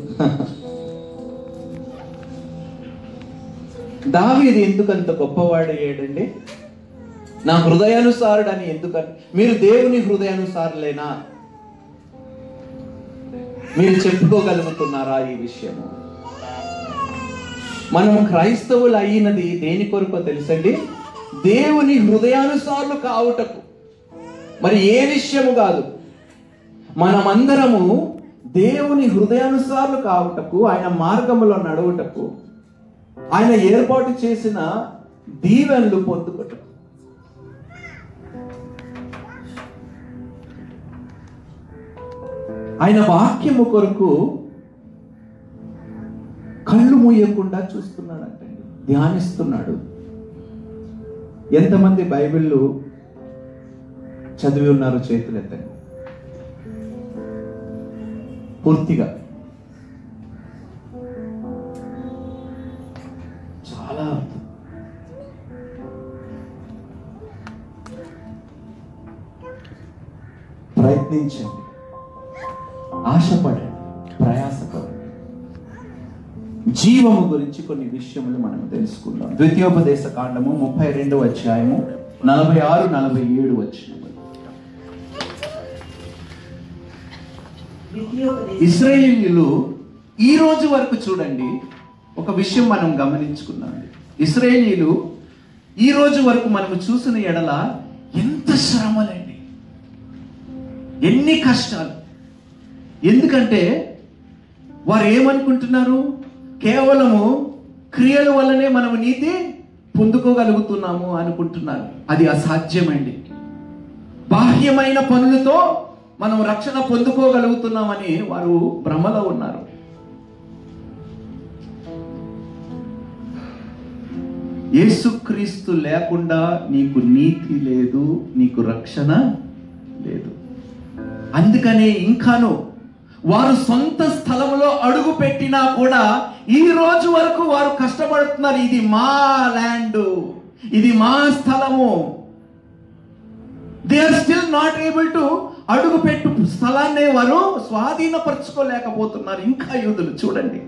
దావీదు ఎందుకంత గొప్పవాడయ్యాడండి? నా హృదయానుసారుడని ఎందుకని? మీరు దేవుని హృదయానుసారులేనా? మీరు చెప్పుకోగలుగుతున్నారా ఈ విషయము? మనం క్రైస్తవులు అయినది దేని కొరకు తెలుసండి? దేవుని హృదయానుసారులు కావుటకు. మరి ఏ విషయము కాదు. మనమందరము దేవుని హృదయానుసారులు కావుటకు, ఆయన మార్గములో నడువుటకు, ఆయన ఏర్పాటు చేసిన దీవెనలు పొందుటకు. ఆయన వాక్యము కొరకు కళ్ళు మూయకుండా చూస్తున్నాడంటే, ధ్యానిస్తున్నాడు. ఎంతమంది బైబిల్ చదివి ఉన్నారు? చేతులు ఎత్తండి. పూర్తిగా చాలా అర్థం. ప్రయత్నించండి, ఆశపడండి, ప్రయాసపడండి. జీవము గురించి కొన్ని విషయములు మనం తెలుసుకుందాం. ద్వితీయోపదేశ కాండము 32వ అధ్యాయము 46, 47 వచనములు. ఇశ్రాయేలీయులు ఈ రోజు వరకు చూడండి, ఒక విషయం మనం గమనించుకున్నాం. ఇశ్రాయేలీయులు ఈ రోజు వరకు మనం చూసిన ఎడల ఎంత శ్రమలండి, ఎన్ని కష్టాలు. ఎందుకంటే వారు ఏమనుకుంటున్నారు? కేవలము క్రియల వల్లనే మనము నీతి పొందుకోగలుగుతున్నాము అనుకుంటున్నారు. అది అసాధ్యమండి. బాహ్యమైన పనులతో మనం రక్షణ పొందుకోగలుగుతున్నామని వారు భ్రమలో ఉన్నారు. యేసుక్రీస్తు లేకుండా నీకు నీతి లేదు, నీకు రక్షణ లేదు. అందుకనే ఇంకాను వారు సొంత స్థలంలో అడుగు పెట్టినా కూడా ఈ రోజు వరకు వారు కష్టపడుతున్నారు. ఇది మా ల్యాండ్, ఇది మా స్థలము. They are still not able to అడుగు పెట్టు స్థలాన్ని వారు స్వాధీనపరచుకోలేకపోతున్నారు. ఇంకా యూదులు చూడండి,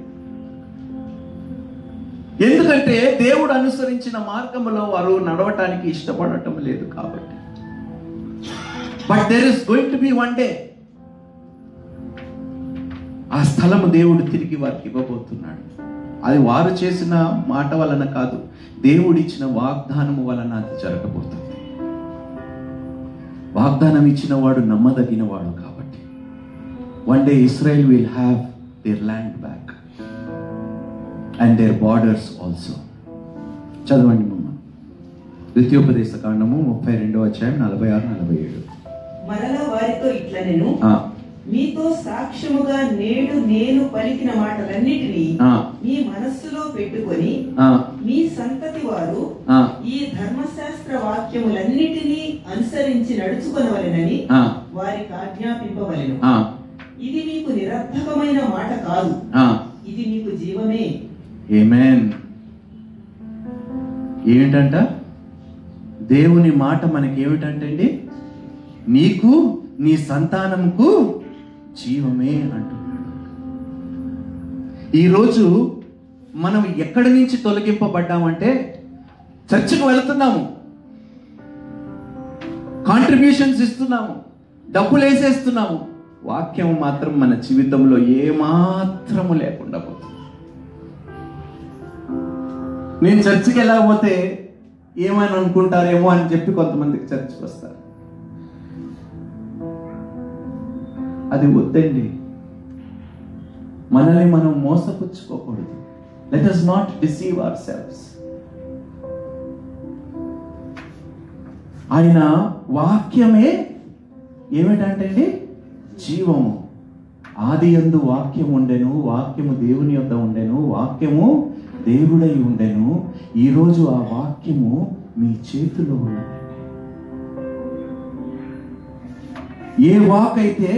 ఎందుకంటే దేవుడు అనుసరించిన మార్గంలో వారు నడవటానికి ఇష్టపడటం లేదు కాబట్టి. But there is going to be one day ఆ స్థలము దేవుడు తిరిగి వారికి ఇవ్వబోతున్నాడు. అది వారు చేసిన మాట వలన కాదు, దేవుడిచ్చిన వాగ్దానము వలన అది జరగబోతుంది. వాగ్దానం ఇచ్చిన వాడు నమ్మదగిన వాడు కాబట్టి one day Israel will have their land back and their borders also. చదవండి మమ్మ. ద్వితీయోపదేశ కాండము 32వ అధ్యాయం 46, 47. మరలా వారితో ఇట్లా నేను మీతో సాక్ష్యముగా నేడు నేను పలికిన మాటలన్నిటినీ మీ మనస్సులో పెట్టుకొని మీ సంతతి వారు ఈ ధర్మశాస్త్ర వాక్యములన్నిటినీ అనుసరించి నడుచుకొనవలెనని వారికి ఆజ్ఞాపింపవలెను. ఇది మీకు నిరర్థకమైన మాట కాదు, ఇది మీకు జీవమే. ఆమేన్. ఏమిటంట? దేవుని మాట మనకి ఏమిటంటే నీకు నీ సంతానముకు జీవమే అంటున్నాడు. ఈరోజు మనం ఎక్కడి నుంచి తొలగింపబడ్డామంటే చర్చికి వెళుతున్నాము, కాంట్రిబ్యూషన్స్ ఇస్తున్నాము, డబ్బులు వేసేస్తున్నాము, వాక్యం మాత్రం మన జీవితంలో ఏమాత్రము లేకుండా పోతుంది. నేను చర్చికి వెళ్ళకపోతే ఏమని అనుకుంటారేమో అని చెప్పి కొంతమందికి చర్చికి వస్తారు. అది వద్దండి. మనల్ని మనం మోసపుచ్చుకోకూడదు. Let us not deceive ourselves. ఆయన వాక్యమే ఏమిటంటే జీవము. ఆది యందు వాక్యం ఉండెను, వాక్యము దేవుని యొద్ద ఉండెను, వాక్యము దేవుడై ఉండెను. ఈరోజు ఆ వాక్యము మీ చేతిలో ఉన్నది. ఏ వాక్ అయితే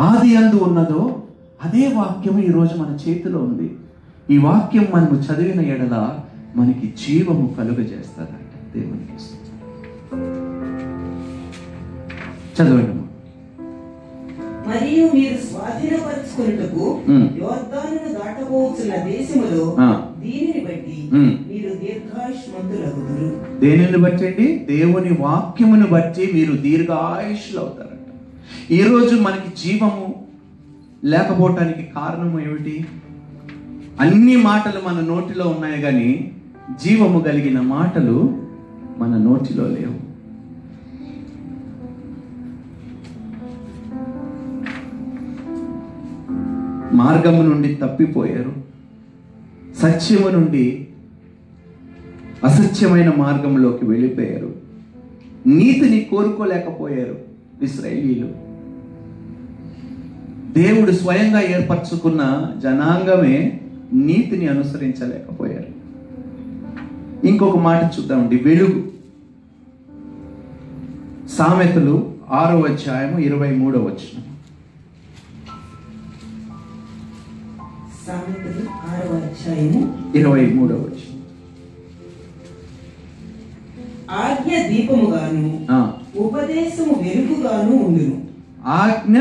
ఆది యందు ఉన్నదో అదే వాక్యము ఈరోజు మన చేతిలో ఉంది. ఈ వాక్యం మనము చదివిన ఎడల మనకి జీవము కలుగజేస్తారంట. దేవునికి చదవండి. మరియు మీరు స్వాధీనపరచుకొనుటకు యోర్దానును దాటబోచున్న దేశములో దీనిని బట్టి మీరు దీర్ఘాయుష్మంతులగుదురు. దేనిని బట్టి? దేవుని వాక్యమును బట్టి మీరు దీర్ఘాయుష్లు అవుతారంట. ఈరోజు మనకి జీవము లేకపోవటానికి కారణం ఏమిటి? అన్ని మాటలు మన నోటిలో ఉన్నాయి కానీ జీవము కలిగిన మాటలు మన నోటిలో లేవు. మార్గము నుండి తప్పిపోయారు, సత్యము నుండి అసత్యమైన మార్గంలోకి వెళ్ళిపోయారు, నీతిని కోరుకోలేకపోయారు. ఇశ్రాయేలీయులు దేవుడు స్వయంగా ఏర్పరచుకున్న జనాంగమే నీతిని అనుసరించలేకపోయారు. ఇంకొక మాట చూద్దామండి, వెలుగు. సామెతలు 6వ అధ్యాయము 23వ వచనం. సామెతలు 6వ అధ్యాయము 23వ వచనం. ఆజ్ఞ దీపముగాను ఉపదేశము వెలుగుగాను ఉండును. ఆజ్ఞ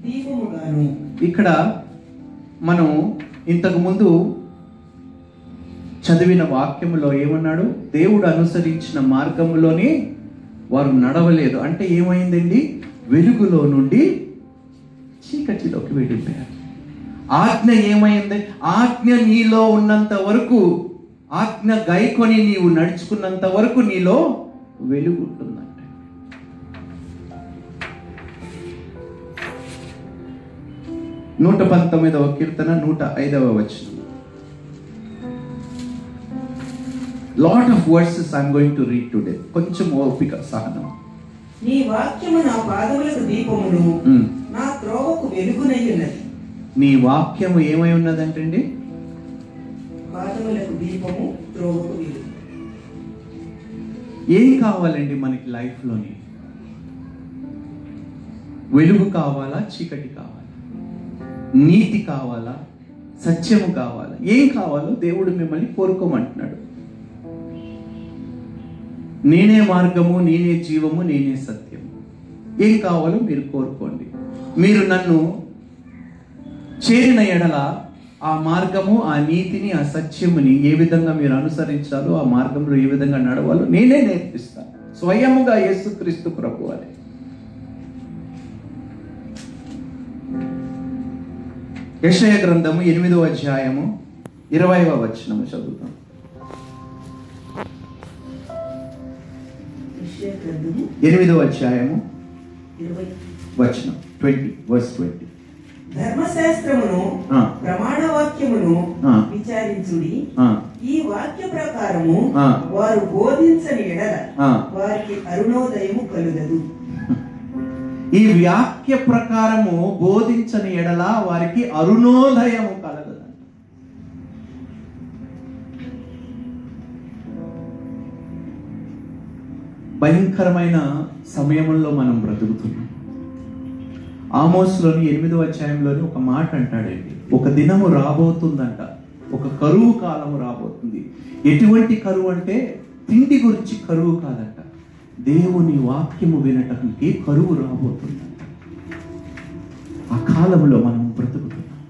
దీపముగాను. ఇక్కడ మనం ఇంతకు ముందు చదివిన వాక్యములో ఏమన్నాడు? దేవుడు అనుసరించిన మార్గంలోనే వారు నడవలేదు. అంటే ఏమైందండి? వెలుగులో నుండి చీకటిలోకి వెళ్ళిపోయారు. ఆజ్ఞ ఏమైంది? ఆజ్ఞ నీలో ఉన్నంత వరకు, ఆజ్ఞ గైకొని నీవు నడుచుకున్నంత వరకు నీలో వెలుగు ఉంటుందంట. నూట 19వ కీర్తన 105వ వచనం. Lot of versus I'm going to read today. కొంచెం ఓపిక, సహనం. నీ వాక్యము నా పాదములకు దీపమును, నా త్రోవకు వెలుగునై ఉన్నది. నీ వాక్యము ఏమై ఉన్నదంటండి? పాదములకు దీపము, త్రోవకు వెలుగు. ఏం కావాలండి మనకి లైఫ్లోని? వెలుగు కావాలా? చీకటి కావాలా? నీతి కావాలా? సత్యము కావాలా? ఏం కావాలో దేవుడు మిమ్మల్ని కోరుకోమంటున్నాడు. నేనే మార్గము, నేనే జీవము, నేనే సత్యము. ఏం కావాలో మీరు కోరుకోండి. మీరు నన్ను చేరిన ఎడల ఆ మార్గము, ఆ నీతిని, ఆ సత్యముని ఏ విధంగా మీరు అనుసరించాలో, ఆ మార్గంలో ఏ విధంగా నడవాలో నేనే నేర్పిస్తాను. స్వయముగా యేసుక్రీస్తు ప్రభువారే. యెషయా గ్రంథము 8వ అధ్యాయము 20వ వచనము చదువుతాం. 8వ అధ్యాయము 20 వచనం 20 verse 20. ధర్మశాస్త్రమును ప్రమాణ వాక్యమును విచారించుడి. ఈ వాక్య ప్రకారము వారు బోధించని ఎడల వారికి అరుణోదయము కలుగదు. ఈ వాక్య ప్రకారము బోధించని ఎడల వారికి అరుణోదయము కలగదు. భయంకరమైన సమయంలో మనం బ్రతుకుతున్నాం. ఆమోస్లోని 8వ అధ్యాయంలోని ఒక మాట అంటాడండి, ఒక దినము రాబోతుందంట, ఒక కరువు కాలము రాబోతుంది. ఎటువంటి కరువు అంటే తిండి గురించి కరువు కాదంట, దేవుని వాక్యము వినటానికి కరువు రాబోతుందంట. ఆ కాలంలో మనం బ్రతుకుతున్నాం.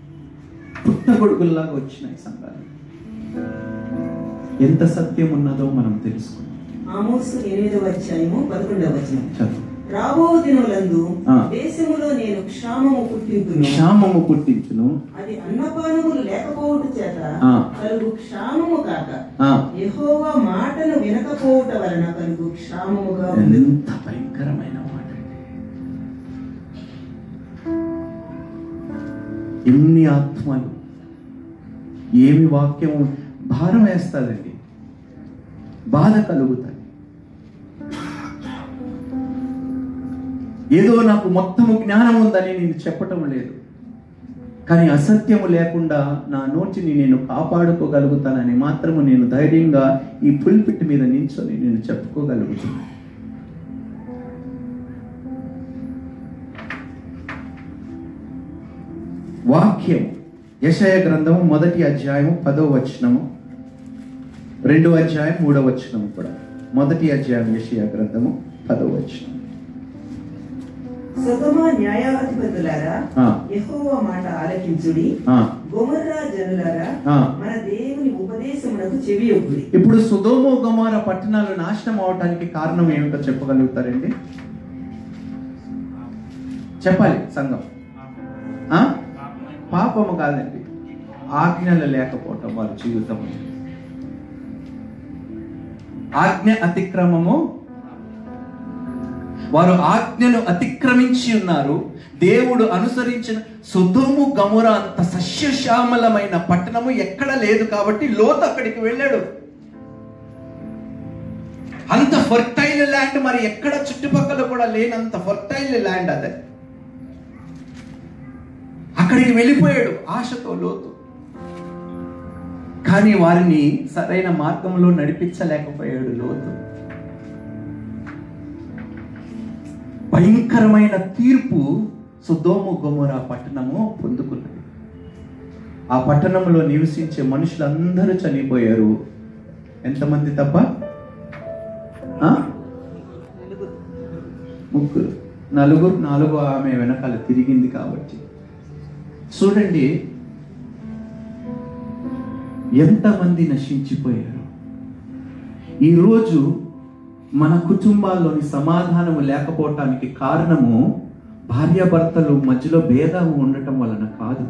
పుట్టగొడుగుల్లాగా వచ్చినాయి సంఘాలు. ఎంత సత్యం ఉన్నదో మనం తెలుసుకున్నాం. ఆమోసు 8వ అధ్యాయము 11వ వచనం. చదువు. రాబో దినములందు దేశములో నేను క్షామము పుట్టించును. అది అన్నపానములు లేకపోవట చేత కలుగు క్షామము కాక యెహోవా మాటను వినకపోవట వలన కలుగు క్షామముగా. ఎంత భయంకరమైన మాట! ఎన్ని ఆత్మలు, ఏమి వాక్యం భారం వేస్తాదండి, బాధ కలుగుతాయి. ఏదో నాకు మొత్తము జ్ఞానం ఉందని నేను చెప్పటం లేదు, కానీ అసత్యము లేకుండా నా నోటిని నేను కాపాడుకోగలుగుతానని మాత్రము నేను ధైర్యంగా ఈ పుల్పిట్ మీద నించొని నేను చెప్పుకోగలుగుతున్నాను. వాక్యం. యెషయా గ్రంథము 1వ అధ్యాయము 10వ వచనము, 2వ అధ్యాయం 3వ వచనము కూడా. 1వ అధ్యాయం యెషయా గ్రంథము 10వ వచనం. సొదొమ న్యాయాధిపతులారా, యెహోవా మాట ఆలకించుడి. గొమొర్రా జనులారా, మన దేవుని ఉపదేశమునకు చెవియొగ్గుడి. ఇప్పుడు సొదొమ గొమొర్రా పట్టణాలు నాశనం అవటానికి కారణం ఏమిటో చెప్పగలుగుతారండి? చెప్పాలి సంఘం. పాపము కాదండి, ఆజ్ఞలు లేకపోవటం వారి జీవితంలో. ఆజ్ఞ అతిక్రమము. వారు ఆజ్ఞను అతిక్రమించి ఉన్నారు, దేవుడు అనుసరించిన సొదొము గొమొర అంత సస్యశ్యామలమైన పట్టణము ఎక్కడ లేదు కాబట్టి లోతు అక్కడికి వెళ్ళాడు. అంత ఫర్టైల్ ల్యాండ్ మరి ఎక్కడ చుట్టుపక్కల కూడా లేనంత ఫర్టైల్ ల్యాండ్ అదే. అక్కడికి వెళ్ళిపోయాడు ఆశతో లోతు. కానీ వారిని సరైన మార్గంలో నడిపించలేకపోయాడు లోతు. భయంకరమైన తీర్పు సొదొము గొమొర పట్టణము పొందుకున్నది. ఆ పట్టణంలో నివసించే మనుషులందరూ చనిపోయారు. ఎంతమంది తప్ప? ముగ్గురు. నాలుగో ఆమె వెనకాల తిరిగింది కాబట్టి. చూడండి ఎంతమంది నశించిపోయారు. ఈరోజు మన కుటుంబాల్లోని సమాధానము లేకపోవటానికి కారణము భార్యాభర్తలు మధ్యలో భేదం ఉండటం వలన కాదు.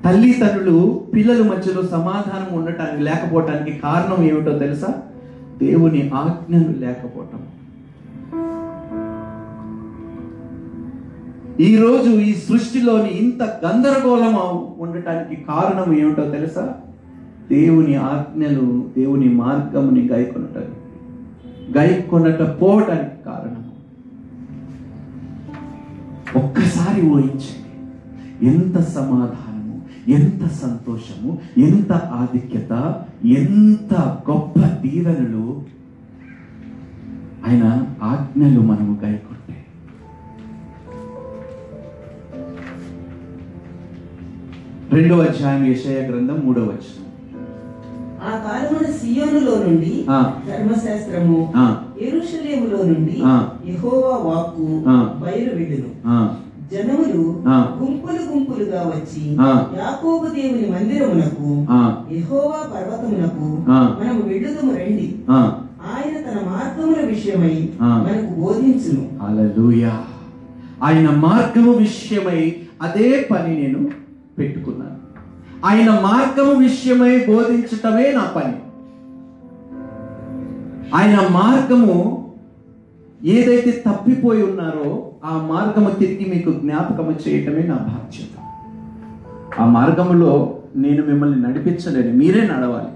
తల్లిదండ్రులు పిల్లల మధ్యలో సమాధానం ఉండటానికి లేకపోవటానికి కారణం ఏమిటో తెలుసా? దేవుని ఆజ్ఞలు లేకపోవటం. ఈరోజు ఈ సృష్టిలోని ఇంత గందరగోళం ఉండటానికి కారణం ఏమిటో తెలుసా? దేవుని ఆజ్ఞలు, దేవుని మార్గముని గైకొనకపోవటానికి కారణం. ఒక్కసారి ఊహించండి, ఎంత సమాధానము, ఎంత సంతోషము, ఎంత ఆధిక్యత, ఎంత గొప్ప దీవెనలు ఆయన ఆజ్ఞలు మనము గైకొంటే. 2వ అధ్యాయం యెషయా గ్రంథం 3వ వచనం. ఆ కాలమున సియోనులో నుండి ధర్మశాస్త్రము, యెరూషలేములో నుండి యెహోవా వాక్కు బయలువెళ్ళును. జనములు గుంపులు గుంపులుగా వచ్చి యాకోబు దేవుని మందిరమునకు, యెహోవా పర్వతమునకు మనము వెళ్ళుదము రండి, ఆయన తన మార్గముల విషయమై మనకు బోధించును. హల్లెలూయా. ఆయన మార్గము విషయమై అదే పని నేను పెట్టుకున్నాను. ఆయన మార్గము విషయమై బోధించటమే నా పని. ఆయన మార్గము ఏదైతే తప్పిపోయి ఉన్నారో ఆ మార్గము తిరిగి మీకు జ్ఞాపకము చేయటమే నా బాధ్యత. ఆ మార్గములో నేను మిమ్మల్ని నడిపించలేను, మీరే నడవాలి.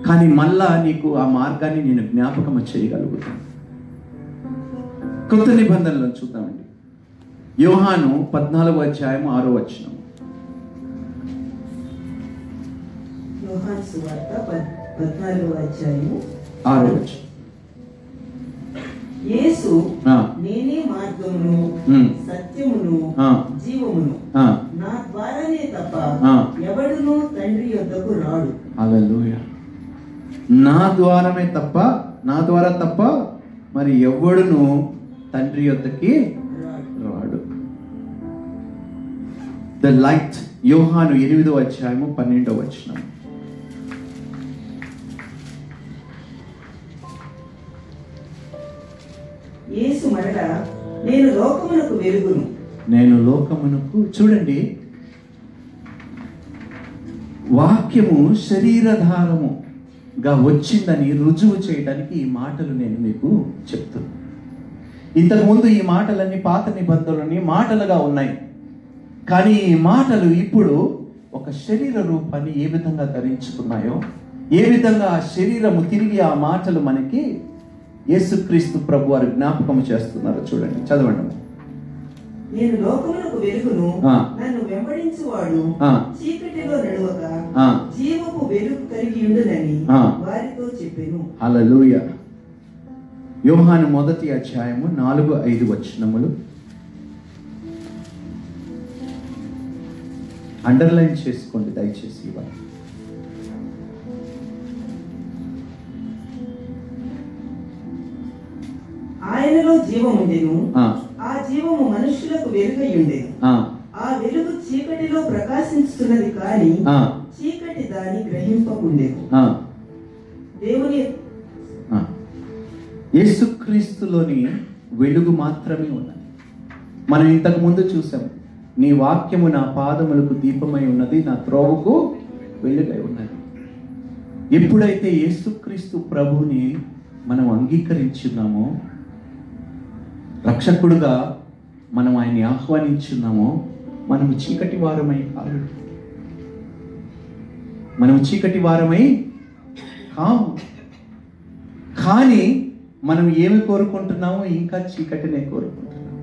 కానీ మళ్ళా నీకు ఆ మార్గాన్ని నేను జ్ఞాపకము చేయగలుగుతాను. కొత్త నిబంధనలను చూద్దామండి. యోహాను 14వ అధ్యాయం 6వ వచనం. యోహాను సువార్త 14వ అధ్యాయం 6వ వచనం. యేసు నేనే మార్గమును, సత్యమును, జీవమును, నా ద్వారానే తప్ప ఎవడును తండ్రి యొద్దకు రాడు. హల్లెలూయా. నా ద్వారా తప్ప మరి ఎవడును తండ్రి యొద్దకి రాడు. The light. యోహాను 8వ అధ్యాయము 12వ వచనం. యేసు మరలా నేను లోకమునకు వెలుగును. చూడండి, వాక్యము శరీరధారముగా వచ్చిందని రుజువు చేయడానికి ఈ మాటలు నేను మీకు చెప్తున్నాను. ఇంతకుముందు ఈ మాటలన్నీ పాత నిబంధనలని మాటలుగా ఉన్నాయి. కానీ ఈ మాటలు ఇప్పుడు ఒక శరీర రూపాన్ని ఏ విధంగా ధరించుకున్నాయో, ఏ విధంగా ఆ శరీరము తిరిగి ఆ మాటలు మనకి యేసుక్రీస్తు ప్రభు వారు జ్ఞాపకం చేస్తున్నారు. చూడండి, చదవండి. నేను లోకమునకు వెలుగును, నన్ను వెంబడించువాడు చీకటిలో నడవక జీవపు వెలుగు కలిగి ఉండునని వారితో చెప్పెను. హల్లెలూయా. యోహాను 1వ అధ్యాయము 4-5 వచనములు అండర్లైన్ చేసుకోండి దయచేసి. ఇవాళ ఆయనలో జీవముండెను, ఆ జీవము మనుషులకు వెలుగై ఉండెను. ఆ వెలుగు చీకటిలో ప్రకాశించుతున్నది కానీ చీకటి దాన్ని గ్రహింపకుండెను. దేవుని యేసుక్రీస్తులోని వెలుగు మాత్రమే ఉన్నది. మనం ఇంతకు ముందు చూసాం, నీ వాక్యము నా పాదములకు దీపమై ఉన్నది, నా త్రోవకు వెలుగై ఉన్నది. ఎప్పుడైతే యేసుక్రీస్తు ప్రభుని మనం అంగీకరించున్నామో రక్షకుడుగా మనం ఆయన్ని ఆహ్వానించున్నామో మనము చీకటి వారమై కాదు, మనము చీకటి వారమై కాము. కానీ మనం ఏమి కోరుకుంటున్నామో ఇంకా చీకటినే కోరుకుంటున్నాము.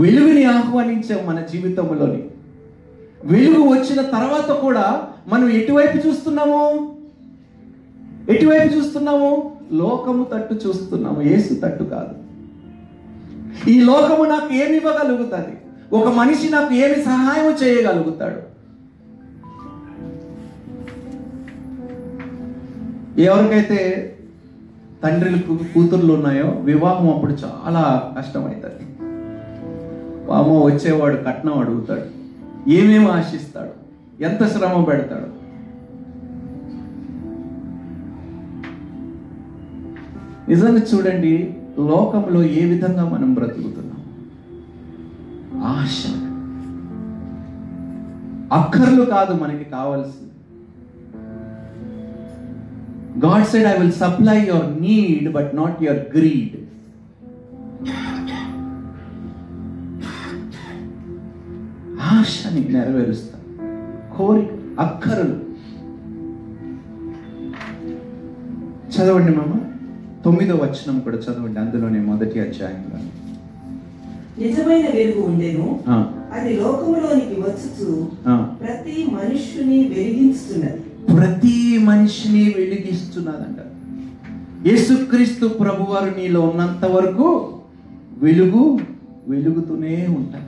వెలుగుని ఆహ్వానించాం మన జీవితంలోని. వెలుగు వచ్చిన తర్వాత కూడా మనం ఎటువైపు చూస్తున్నాము? ఎటువైపు చూస్తున్నాము? లోకము తట్టు చూస్తున్నాము, యేసు తట్టు కాదు. ఈ లోకము నాకు ఏమి ఇవ్వగలుగుతుంది? ఒక మనిషి నాకు ఏమి సహాయం చేయగలుగుతాడు? ఎవరికైతే తండ్రులకు కూతుర్లు ఉన్నాయో వివాహం అప్పుడు చాలా కష్టమవుతుంది. వామో వచ్చేవాడు కట్నం అడుగుతాడు, ఏమేమి ఆశిస్తాడు, ఎంత శ్రమ పెడతాడు. నిజంగా చూడండి, లోకంలో ఏ విధంగా మనం బ్రతుకుతున్నాం. ఆశ, అక్కర్లు కాదు మనకి కావాల్సింది. God said, I will supply your need but not your greed. ఆశని నెరవేరుస్తా, కోరిక, అక్కరలు. చదవండి మామ, 9వ వచనం కూడా చదవండి, అందులోనే మొదటి అధ్యాయంలో. నిజమైన వెలుగు ఉండెను, అది లోకములోనికి వచ్చుచు ప్రతి మనుష్యుని వెలిగించుతున్నది. ప్రతి మనిషిని వెలిగిస్తున్నదంట. యేసుక్రీస్తు ప్రభువారు నీలో ఉన్నంత వరకు వెలుగు వెలుగుతూనే ఉంటుందంట.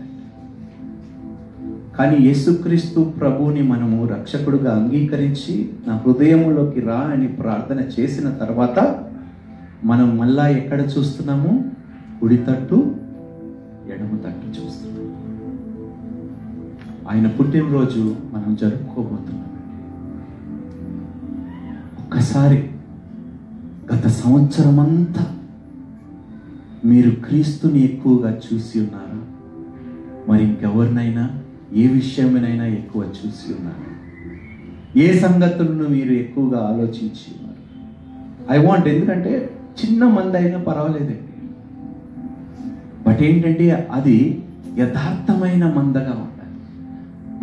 కానీ యేసుక్రీస్తు ప్రభువుని మనము రక్షకుడుగా అంగీకరించి నా హృదయంలోకి రా అని ప్రార్థన చేసిన తర్వాత మనం మళ్ళా ఎక్కడ చూస్తున్నాము? కుడి తట్టు ఎడమ తట్టు చూస్తున్నాం. ఆయన పుట్టినరోజు మనం జరుపుకోబోతున్నాం. ఒక్కసారి గత సంవత్సరం అంతా మీరు క్రీస్తుని ఎక్కువగా చూసి ఉన్నారా? మరి ఇంకెవరినైనా ఏ విషయమైనా ఎక్కువ చూసి ఉన్నారు? ఏ సంగతులను మీరు ఎక్కువగా ఆలోచించి ఉన్నారు? ఐ వాంట్, ఎందుకంటే చిన్న మంది అయినా పర్వాలేదండి, బట్ ఏంటంటే అది యథార్థమైన మందగా ఉండాలి.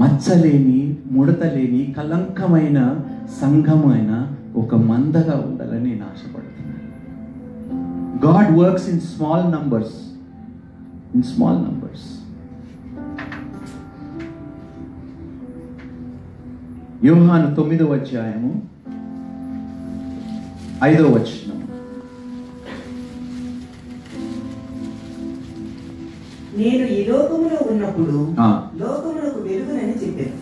మచ్చలేని, ముడతలేని, కలంకమైన సంఘమైన ఒక మందగా ఉండాలని నేను ఆశపడుతున్నాను. God works in small numbers, in small numbers. యోహాను 9వ అధ్యాయము 5వ వచనం. నేను ఈ లోకములో ఉన్నప్పుడు లోకమునకు వెలుగునని చెప్పాను.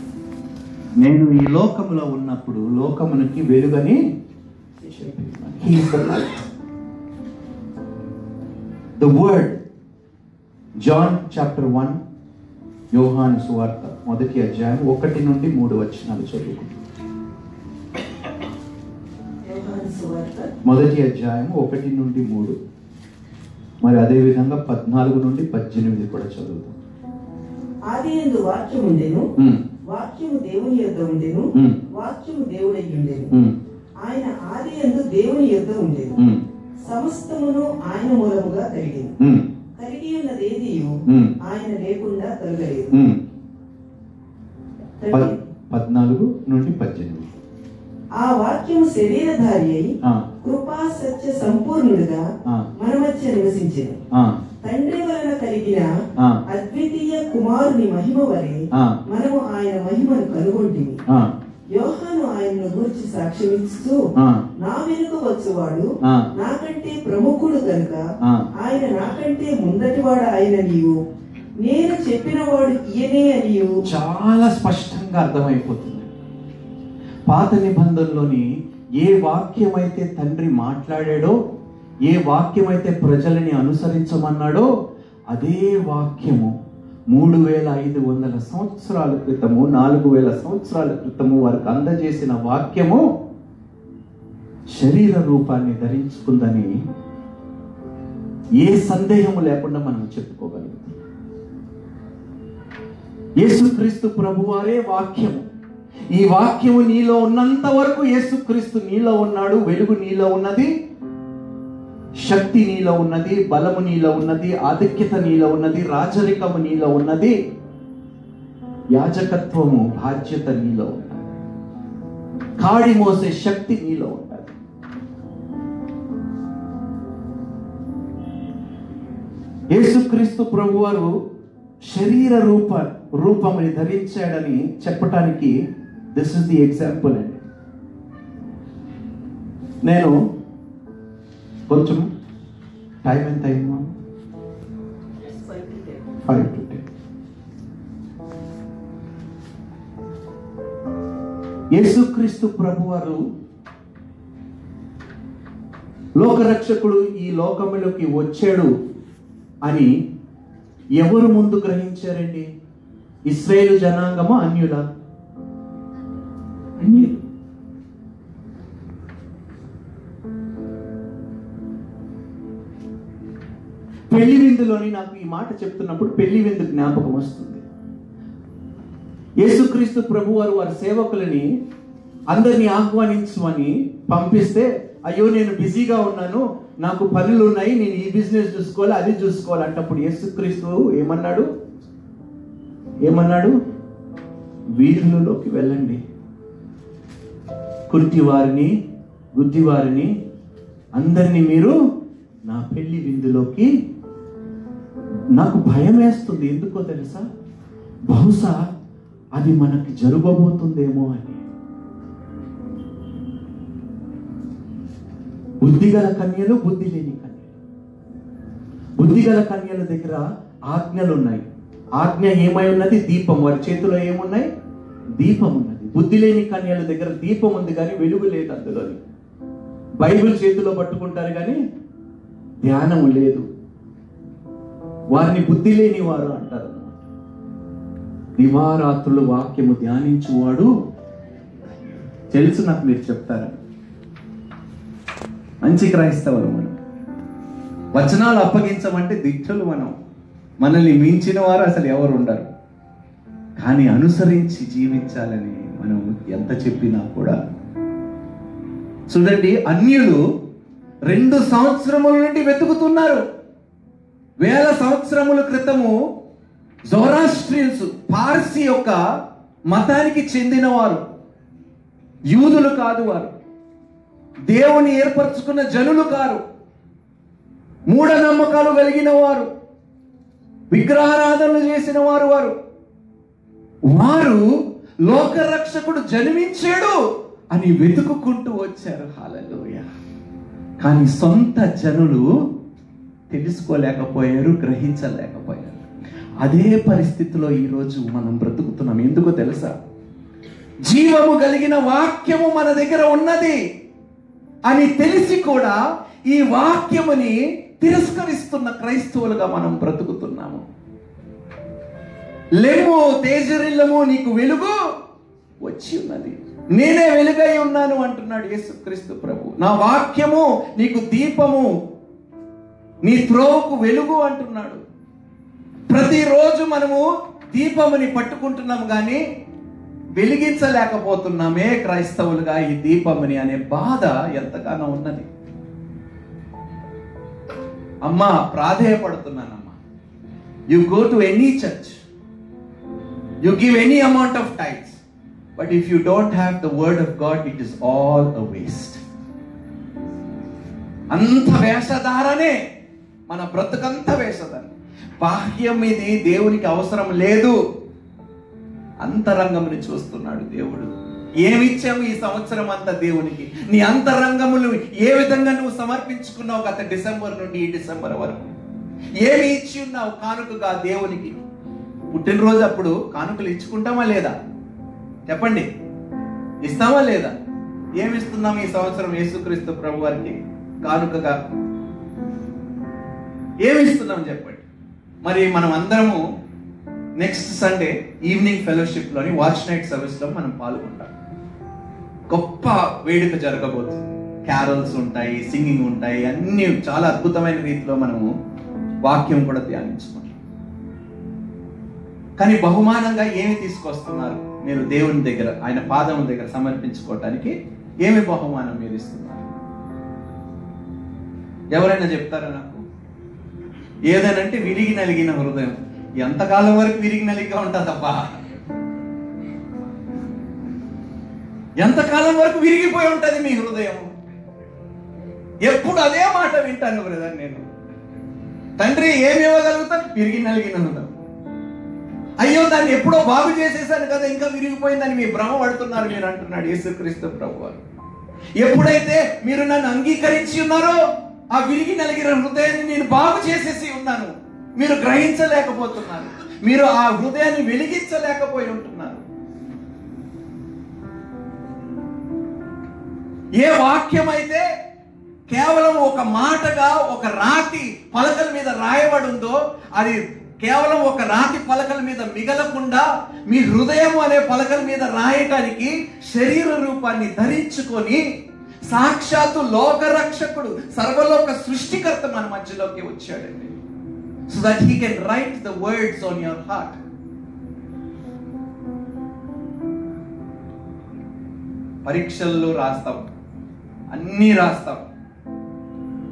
నేను ఈ లోకములో ఉన్నప్పుడు లోకమునికి వెలుగని చెప్పాను. He is the light. The word, John chapter 1, యోహాను సువార్త 1వ అధ్యాయం 1 నుండి 3 వచనాలు చదువుకుంటాం. 1వ అధ్యాయం 1 నుండి 3, మరి అదే విధంగా 14 నుండి 18 కూడా చదువుతాం. ఆదియందు వాక్యము ఉండెను, వాక్యము దేవుని యొద్ద ఉండెను, వాక్యము దేవుడై ఉండెను. ఆయన ఆదియందు దేవుని యొద్ద ఉండెను. సమస్తమును ఆయన మూలముగా కలిగెను. కలిగి ఉన్నదేదియు ఆయన లేకుండా తొలగలేదు. 14 నుండి 18. ఆ వాక్యము శరీరధారి అయి కృపా సత్య సంపూర్ణుడుగా మన మధ్య నివసించెను. తండ్రి వలన కలిగిన అద్వితీయ కుమారుని మహిమ వలె మనము ఆయన మహిమను కనుగొంటిమి. యోహాను ఆయనను గూర్చి సాక్ష్యమిస్తూ, నా వెనుక వచ్చువాడు నాకంటే ప్రముఖుడు గనుక ఆయన నాకంటే ముందటివాడు ఆయన నీవు, నేను చెప్పిన వాడు ఈయనే అని చాలా స్పష్టంగా అర్థమైపోతుంది. పాత నిబంధనలోని ఏ వాక్యమైతే తండ్రి మాట్లాడాడో, ఏ వాక్యమైతే ప్రజలని అనుసరించమన్నాడో, అదే వాక్యము 3500 సంవత్సరాల క్రితము, 4000 సంవత్సరాల క్రితము వారికి అందజేసిన వాక్యము శరీర రూపాన్ని ధరించుకుందని ఏ సందేహము లేకుండా మనం చెప్పుకోగలుగుతాం. యేసుక్రీస్తు ప్రభువారే వాక్యము. ఈ వాక్యము నీలో ఉన్నంత వరకు యేసుక్రీస్తు నీలో ఉన్నాడు, వెలుగు నీలో ఉన్నది. శక్తి నీలో ఉన్నది, బలము నీలో ఉన్నది, ఆధిక్యత నీలో ఉన్నది, రాజరికము నీలో ఉన్నది, యాజకత్వము బాధ్యత నీలో ఉన్నది, కాడి మోసే శక్తి నీలో ఉన్నది. యేసుక్రీస్తు ప్రభువారు శరీర రూపముని ధరించాడని చెప్పటానికి దిస్ ఇస్ ది ఎగ్జాంపుల్ అండి. నేను కొంచెం టైం ఎంత అయింది? 5 to 10. యేసుక్రీస్తు ప్రభువారు లోకరక్షకుడు ఈ లోకములోకి వచ్చాడు అని ఎవరు ముందు గ్రహించారండి? ఇశ్రాయేలు జనాంగము, అన్యుల? అన్యులు. పెళ్లి విందులోని నాకు ఈ మాట చెప్తున్నప్పుడు పెళ్లి విందు జ్ఞాపకం వస్తుంది. యేసుక్రీస్తు ప్రభువారు వారి సేవకులని అందరినీ ఆహ్వానించమని పంపిస్తే, అయ్యో నేను బిజీగా ఉన్నాను, నాకు పనులు ఉన్నాయి, నేను ఈ బిజినెస్ చూసుకోవాలి, అది చూసుకోవాలి అంటప్పుడు యేసుక్రీస్తు ఏమన్నాడు? వీధులలోకి వెళ్ళండి, కుంటివారిని, గుడ్డివారిని అందరినీ మీరు నా పెళ్లి విందులోకి. నాకు భయం వేస్తుంది. ఎందుకో తెలుసా? బహుశా అది మనకి జరగబోతుందేమో అని. బుద్ధిగల కన్యలు, బుద్ధి లేని కన్యలు. బుద్ధిగల కన్యల దగ్గర ఆజ్ఞలు ఉన్నాయి. ఆజ్ఞ ఏమై ఉన్నది? దీపం. వారి చేతిలో ఏమున్నాయి? దీపం ఉన్నది. బుద్ధి లేని కన్యల దగ్గర దీపం ఉంది కానీ వెలుగు లేదు అందులోని. బైబిల్ చేతిలో పట్టుకుంటారు కానీ ధ్యానము లేదు. వారిని బుద్ధి లేని వారు అంటారు. దివారాత్రులు వాక్యము ధ్యానించువాడు తెలుసు. నాకు మీరు చెప్తారా? మంచి క్రైస్తవులు మనం. వచనాలు అప్పగించమంటే దిట్టలు మనం. మనల్ని మించిన వారు అసలు ఎవరు ఉండరు. కానీ అనుసరించి జీవించాలని మనం ఎంత చెప్పినా కూడా. చూడండి, అన్యులు 2 సంవత్సరముల నుండి వెతుకుతున్నారు. 1000 సంవత్సరముల క్రితము జోరాస్ట్రియన్స్, పార్సీ యొక్క మతానికి చెందినవారు, యూదులు కాదు. వారు దేవుని ఏర్పరచుకున్న జనులు కారు. మూఢనమ్మకాలు కలిగిన వారు, విగ్రహారాధనలు చేసిన వారు. వారు లోకరక్షకుడు జన్మించాడు అని వెతుకుకుంటూ వచ్చారు. హల్లెలూయా. కానీ సొంత జనులు తెలుసుకోలేకపోయారు, గ్రహించలేకపోయారు. అదే పరిస్థితిలో ఈరోజు మనం బ్రతుకుతున్నాం. ఎందుకో తెలుసా? జీవము కలిగిన వాక్యము మన దగ్గర ఉన్నది అని తెలిసి కూడా ఈ వాక్యముని తిరస్కరిస్తున్న క్రైస్తవులుగా మనం బ్రతుకుతున్నాము. లెమ్ము, తేజరిల్లము, నీకు వెలుగు వచ్చి ఉన్నది, నేనే వెలుగై ఉన్నాను అంటున్నాడు యేసుక్రీస్తు ప్రభు. నా వాక్యము నీకు దీపము, నీ త్రోవకు వెలుగు అంటున్నాడు. ప్రతిరోజు మనము దీపముని పట్టుకుంటున్నాము కానీ వెలిగించలేకపోతున్నామే క్రైస్తవులుగా ఈ దీపముని అనే బాధ ఎంతగానో ఉన్నది. అమ్మా, ప్రాధేయపడుతున్నానమ్మా. You go to any church, you give any amount of times, but if you don't have the word of god, it is all a waste. అంత వేషధారనే, మన బ్రతుకంత వేషధారణ. బాహ్యం ఇది దేవునికి అవసరం లేదు. అంతరంగముని చూస్తున్నాడు దేవుడు. ఏమిచ్చాము ఈ సంవత్సరం అంతా దేవునికి? నీ అంతరంగములు ఏ విధంగా నువ్వు సమర్పించుకున్నావు గత డిసెంబర్ నుండి ఈ డిసెంబర్ వరకు? ఏమి ఇచ్చి ఉన్నావు కానుకగా దేవునికి? పుట్టినరోజు అప్పుడు కానుకలు ఇచ్చుకుంటామా లేదా? చెప్పండి, ఇస్తామా లేదా? ఏమి ఇస్తున్నాం ఈ సంవత్సరం యేసుక్రీస్తు ప్రభు వారికి కానుకగా? ఏమి ఇస్తున్నాం చెప్పండి. మరి మనం అందరము నెక్స్ట్ సండే ఈవినింగ్ ఫెలోషిప్ లోని వాచ్ నైట్ సర్వీస్ లో మనం పాల్గొంటాం. గొప్ప వేడుక జరగబోతుంది. క్యారల్స్ ఉంటాయి, సింగింగ్ ఉంటాయి, అన్ని చాలా అద్భుతమైన రీతిలో మనము వాక్యం కూడా ధ్యానించుకుంటాం. కానీ బహుమానంగా ఏమి తీసుకొస్తున్నారు మీరు దేవుని దగ్గర, ఆయన పాదముల దగ్గర సమర్పించుకోవటానికి? ఏమి బహుమానం మీరు ఇస్తున్నారు? ఎవరైనా చెప్తారా నాకు? ఏదనంటే విరిగి నలిగిన హృదయం. ఎంతకాలం వరకు విరిగి నలిగిగా ఉంటుందబ్బా? ఎంతకాలం వరకు విరిగిపోయి ఉంటది మీ హృదయం? ఎప్పుడు అదే మాట వింటాను బ్రదర్ నేను. తండ్రి ఏమి ఇవ్వగలుగుతాను? విరిగి నలిగిన హృదయం. అయ్యో దాన్ని ఎప్పుడో బాగు చేసేసాను కదా, ఇంకా విరిగిపోయిందని మీ భ్రమ పడుతున్నారు మీరు అంటున్నాడు యేసుక్రీస్తు ప్రభువారు. ఎప్పుడైతే మీరు నన్ను అంగీకరించి ఉన్నారో ఆ విరిగి నలిగిన హృదయాన్ని నేను బాగు చేసేసి ఉన్నాను. మీరు గ్రహించలేకపోతున్నారు, మీరు ఆ హృదయాన్ని వెలిగించలేకపోయి ఉంటున్నారు. ఏ వాక్యం అయితే కేవలం ఒక మాటగా ఒక రాతి పలకల మీద రాయబడి ఉందో అది కేవలం ఒక రాతి పలకల మీద మిగలకుండా మీ హృదయం అనే పలకల మీద రాయటానికి శరీర రూపాన్ని ధరించుకొని సాక్షాత్తు లోకరక్షకుడు సర్వలోక సృష్టికర్త మన మధ్యలోకి వచ్చాడండి. So that he can write the words on your heart. పరీక్షల్లో రాస్తాం, అన్నీ రాస్తాం,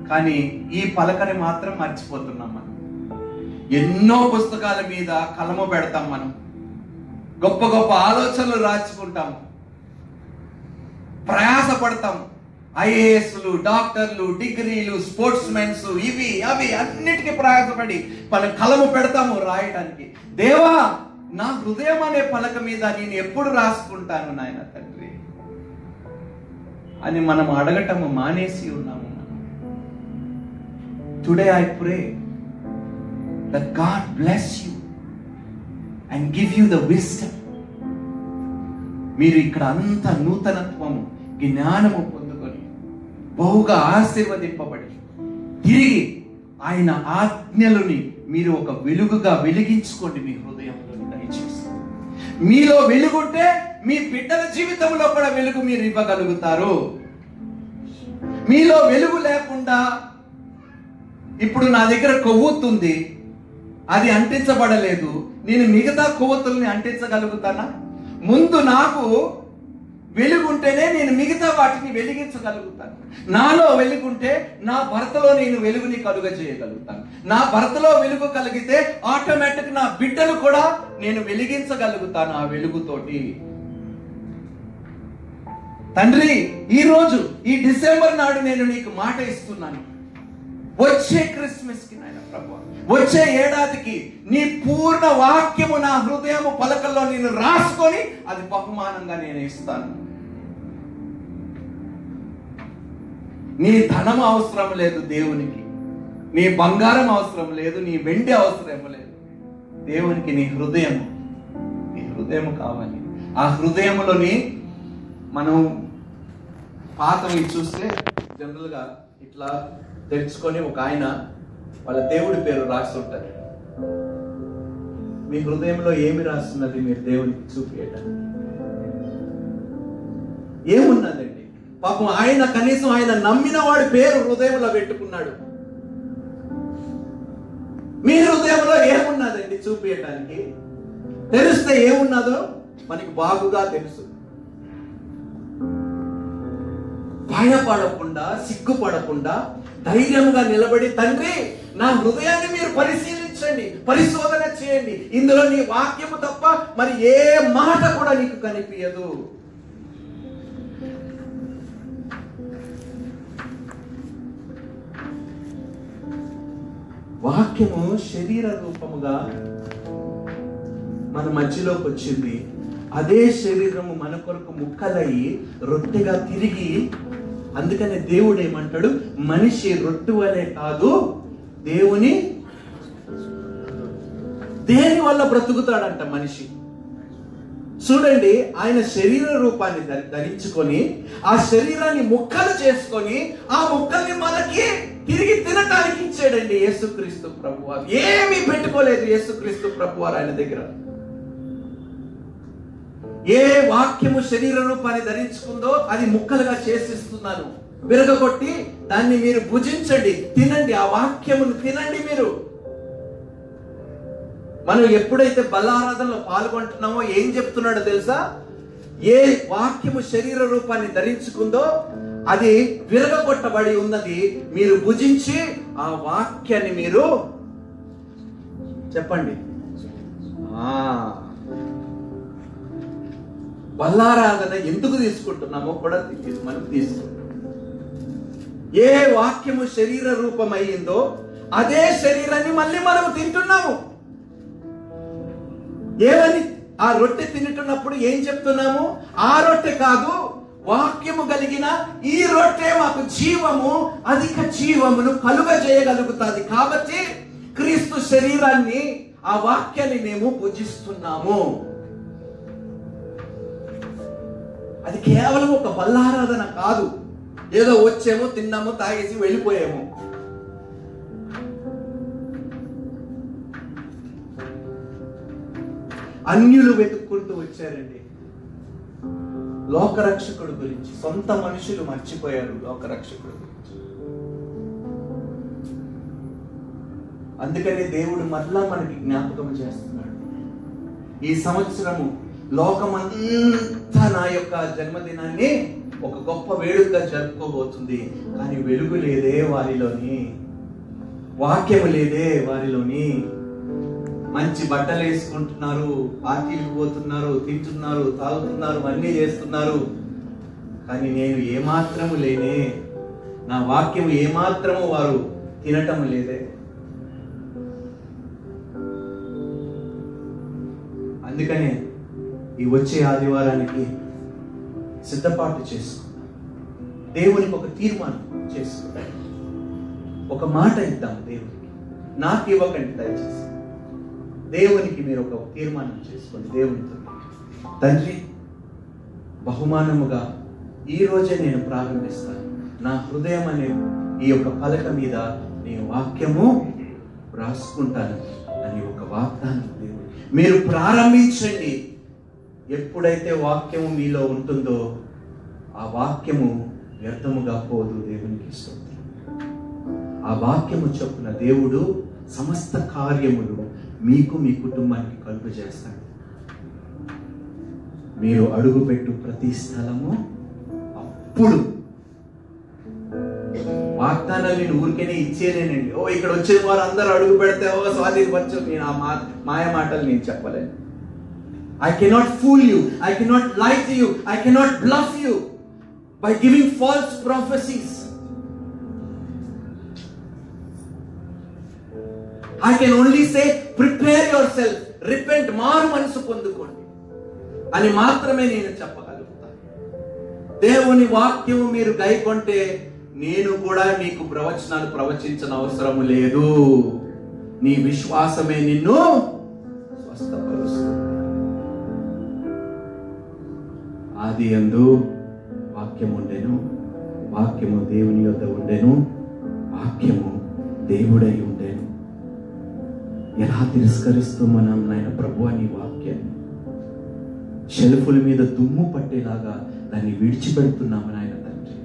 కానీ ఈ పలకని మాత్రం మర్చిపోతున్నాం మనం. ఎన్నో పుస్తకాల మీద కలము పెడతాం మనం, గొప్ప గొప్ప ఆలోచనలు రాసుకుంటాం, ప్రయాసపడతాం. ఐఏఎస్లు, డాక్టర్లు, డిగ్రీలు, స్పోర్ట్స్ మెన్స్, ఇవి అవి అన్నిటికీ ప్రయాసపడి కలము పెడతాము రాయడానికి. దేవా, నా హృదయం అనే పలక మీద నేను ఎప్పుడు రాసుకుంటాను నాయన తండ్రి అని మనం అడగటము మానేసి ఉన్నాము. Today I pray that God bless you and give you the wisdom. మీరు ఇక్కడ అంత నూతనత్వము, జ్ఞానము పొందుకొని బహుగా ఆశీర్వదింపబడి తిరిగి ఆయన ఆజ్ఞలని మీరు ఒక వెలుగుగా వెలిగించుకోండి మీ హృదయంలో. దయచేసి మీలో వెలుగుంటే మీ బిడ్డల జీవితంలో కూడా వెలుగు మీరు ఇవ్వగలుగుతారు. మీలో వెలుగు లేకుండా ఇప్పుడు నా దగ్గర కొవ్వొత్తుంది, అది అంటించబడలేదు, నేను మిగతా కొవ్వొత్తుల్ని అంటించగలుగుతానా? ముందు నాకు వెలుగుంటేనే నేను మిగతా వాటిని వెలిగించగలుగుతాను. నాలో వెలుగుంటే నా భర్తలో నేను వెలుగుని కలుగజేయగలుగుతాను. నా భర్తలో వెలుగు కలిగితే ఆటోమేటిక్ నా బిడ్డలు కూడా నేను వెలిగించగలుగుతాను ఆ వెలుగుతోటి. తండ్రి, ఈరోజు ఈ డిసెంబర్ నాడు నేను నీకు మాట ఇస్తున్నాను, వచ్చే క్రిస్మస్ కి నాయన ప్రభువా, వచ్చే ఏడాదికి నీ పూర్ణ వాక్యము నా హృదయము పలకల్లో నేను రాసుకొని అది బహుమానంగా నేను ఇస్తాను. నీ ధనం అవసరం లేదు దేవునికి, నీ బంగారం అవసరం లేదు, నీ వెండి అవసరం లేదు. దేవునికి నీ హృదయము, నీ హృదయము కావాలి. ఆ హృదయంలోని మనం పాతవి చూస్తే జనరల్ గా ఇట్లా తెరుచుకొని ఒక ఆయన వాళ్ళ దేవుడి పేరు రాసి ఉంటారు. మీ హృదయంలో ఏమి రాస్తున్నది మీరు దేవునికి చూపించడానికి? ఏమున్నదండి? పాపం ఆయన కనీసం ఆయన నమ్మిన వాడి పేరు హృదయంలో పెట్టుకున్నాడు. మీ హృదయంలో ఏమున్నదండి చూపించడానికి? తెలిస్తే ఏమున్నదో మనకి బాగుగా తెలుసు. భయపడకుండా, సిగ్గుపడకుండా ధైర్యంగా నిలబడి, తండ్రి నా హృదయాన్ని మీరు పరిశీలించండి, పరిశోధన చేయండి, ఇందులో నీ వాక్యము తప్ప మరి ఏ మాట కూడా నీకు కనిపించదు. వాక్యము శరీర రూపముగా మన మధ్యలోకి వచ్చింది. అదే శరీరము మన కొరకు ముక్కలయ్యి రొట్టెగా తిరిగి, అందుకనే దేవుడు ఏమంటాడు, మనిషి రొట్టు వలె కాదు దేవుని దేని వల్ల బ్రతుకుతాడంట మనిషి. చూడండి, ఆయన శరీర రూపాన్ని ధరించుకొని ఆ శరీరాన్ని ముక్కలు చేసుకొని ఆ ముక్కల్ని మనకి తిరిగి తినటానికి ఇచ్చాడండి యేసుక్రీస్తు ప్రభువారు. ఏమీ పెట్టుకోలేదు యేసుక్రీస్తు ప్రభువారు ఆయన దగ్గర. ఏ వాక్యము శరీర రూపాన్ని ధరించుకుందో అది ముక్కలుగా చేసిస్తున్నాను, విరగొట్టి దాన్ని మీరు భుజించండి, తినండి, ఆ వాక్యమును తినండి మీరు. మనం ఎప్పుడైతే బలారాధనలో పాల్గొంటున్నామో ఏం చెప్తున్నాడో తెలుసా? ఏ వాక్యము శరీర రూపాన్ని ధరించుకుందో అది విరగొట్టబడి ఉన్నది. మీరు భుజించి ఆ వాక్యాన్ని మీరు చెప్పండి. బల్లారాధన ఎందుకు తీసుకుంటున్నామో కూడా మనం తీసుకుంటాం. ఏ వాక్యము శరీర రూపమయ్యిందో అదే శరీరాన్ని మళ్ళీ మనం తింటున్నాము. ఏమని ఆ రొట్టె తింటున్నప్పుడు ఏం చెప్తున్నాము? ఆ రొట్టె కాదు, వాక్యము కలిగిన ఈ రొట్టె మాకు జీవము, అధిక జీవమును కలుగజేయగలుగుతుంది. కాబట్టి క్రీస్తు శరీరాన్ని, ఆ వాక్యాన్ని మేము పూజిస్తున్నాము. అది కేవలం ఒక బల్లారాధన కాదు, ఏదో వచ్చేమో తిన్నాము తాగేసి వెళ్ళిపోయాము. అన్యులు వెతుక్కుంటూ వచ్చారండి లోకరక్షకుడు గురించి. సొంత మనుషులు మర్చిపోయారు లోకరక్షకుడు గురించి. అందుకనే దేవుడు మరలా మనకి జ్ఞాపకం చేస్తున్నాడు. ఈ సంవత్సరము లోకమంతా నా యొక్క జన్మదినాన్ని ఒక గొప్ప వేడుకగా జరుపుకోబోతుంది. కానీ వెలుగు లేదే వారిలోని, వాక్యము లేదే వారిలోని. మంచి బట్టలు వేసుకుంటున్నారు, పార్టీలకు పోతున్నారు, తింటున్నారు, తాగుతున్నారు, అన్నీ చేస్తున్నారు. కానీ నేను ఏమాత్రము లేనే, నా వాక్యము ఏమాత్రము వారు తినటం లేదే. అందుకనే ఈ వచ్చే ఆదివారానికి సిద్ధపాటు చేసుకుందాం. దేవునికి ఒక తీర్మానం చేసుకుందాం. ఒక మాట ఇద్దాం దేవునికి. నాకు ఇవ్వకండి దయచేసి, దేవునికి మీరు ఒక తీర్మానం చేసుకోండి. దేవునితో, తండ్రి, బహుమానముగా ఈ రోజే నేను ప్రారంభిస్తాను. నా హృదయం అనే ఈ యొక్క పలక మీద నేను వాక్యము రాసుకుంటాను అని ఒక వాగ్దానం దేవుడు. మీరు ప్రారంభించండి. ఎప్పుడైతే వాక్యము మీలో ఉంటుందో ఆ వాక్యము వ్యర్థముగా పోదు. దేవునికి స్తోత్రం. ఆ వాక్యము చొప్పున దేవుడు సమస్త కార్యములు మీకు, మీ కుటుంబానికి కలుగు చేస్తాడు. మీరు అడుగుపెట్టు ప్రతి స్థలము అప్పుడు వాగ్దానాలు నేను ఊరికేనే ఇచ్చేనేనండి. ఓ ఇక్కడ వచ్చే వారు అందరూ అడుగు పెడితే ఓ స్వాధీనపరచు. నేను ఆ మాయ మాటలు నేను చెప్పలేను. I cannot fool you. I cannot lie to you. I cannot bluff you by giving false prophecies. I can only say, prepare yourself, repent, మారు మనసు పొందుకోండి అని మాత్రమే నేను చెప్పగలుగుతాను. దేవుని వాక్యము మీరు గైకొంటే నేను కూడా మీకు ప్రవచనాలు ప్రవచించిన అవసరం లేదు. నీ విశ్వాసమే నిన్ను స్వస్థపరుస్తుంది. ఆది యందు వాక్యము ఉండెను, వాక్యము దేవుని యొద్ద ఉండెను, వాక్యము దేవుడై ఉండెను. ఎలా తిరస్కరిస్తూ మనం నాయన ప్రభు అని వాక్యం షెల్ఫుల మీద దుమ్ము పట్టేలాగా దాన్ని విడిచిపెడుతున్నాము నాయన తండ్రి.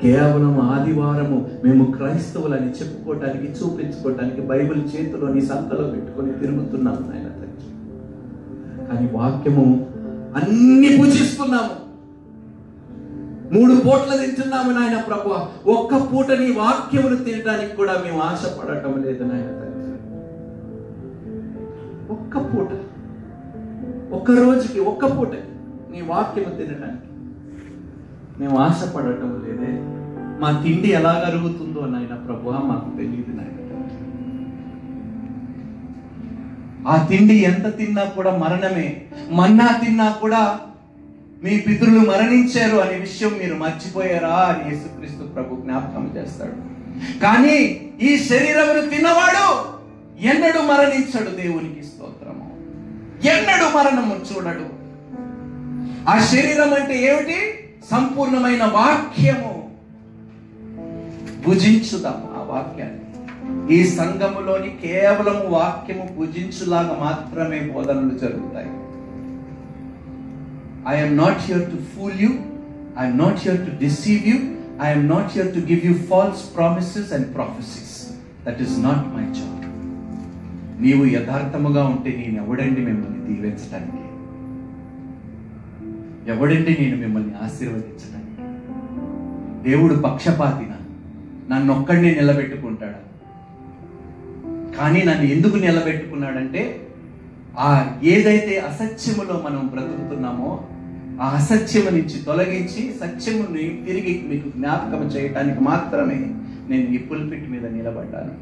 కేవలం ఆదివారము మేము క్రైస్తవులని చెప్పుకోవటానికి, చూపించుకోవటానికి బైబిల్ చేతిలోని సంతలో పెట్టుకొని తిరుగుతున్నాము నాయన తండ్రి. కానీ వాక్యము అన్ని పూజిస్తున్నాము. 3 పూటలు తింటున్నాము నాయన ప్రభు. ఒక్క పూట నీ వాక్యమును తినడానికి కూడా మేము ఆశపడటం లేదు నాయన తండ్రి. ఒక్క పూట, ఒక్క రోజుకి ఒక్క పూట నీ వాక్యము తినడానికి మేము ఆశపడటం లేదే. మా తిండి ఎలా కరుగుతుందో నాయన ప్రభు మాకు తెలియదు నాయన. ఆ తిండి ఎంత తిన్నా కూడా మరణమే. మన్నా తిన్నా కూడా మీ పితరులు మరణించారు అనే విషయం మీరు మర్చిపోయారా అని యేసుక్రీస్తు ప్రభు జ్ఞాపకం చేస్తాడు. కానీ ఈ శరీరమును తిన్నవాడు ఎన్నడూ మరణించడు. దేవునికి స్తోత్రము. ఎన్నడూ మరణము చూడడు. ఆ శరీరం అంటే ఏమిటి? సంపూర్ణమైన వాక్యము. భుజించుదాము ఆ వాక్యాన్ని. ఈ సంఘములోని కేవలం వాక్యము భుజించులాగా మాత్రమే బోధనలు జరుగుతాయి. I am not here to fool you. I am not here to deceive you. I am not here to give you false promises and prophecies. That is not my job. నీవు యథార్థముగా ఉంటే నేను ఎవడండి మిమ్మల్ని దీవించడానికి? ఎవడండి నేను మిమ్మల్ని ఆశీర్వదించడానికి? దేవుడు పక్షపాతిన, నన్నొక్కడిని నిలబెట్టుకుంటాడు. కానీ నన్ను ఎందుకు నిలబెట్టుకున్నాడంటే ఏదైతే అసత్యములో మనం బ్రతుకుతున్నామో ఆ అసత్యము నుంచి తొలగించి సత్యముని తిరిగి మీకు జ్ఞాపకం చేయటానికి మాత్రమే నేను ఈ పుల్పిట్ మీద నిలబడ్డాను.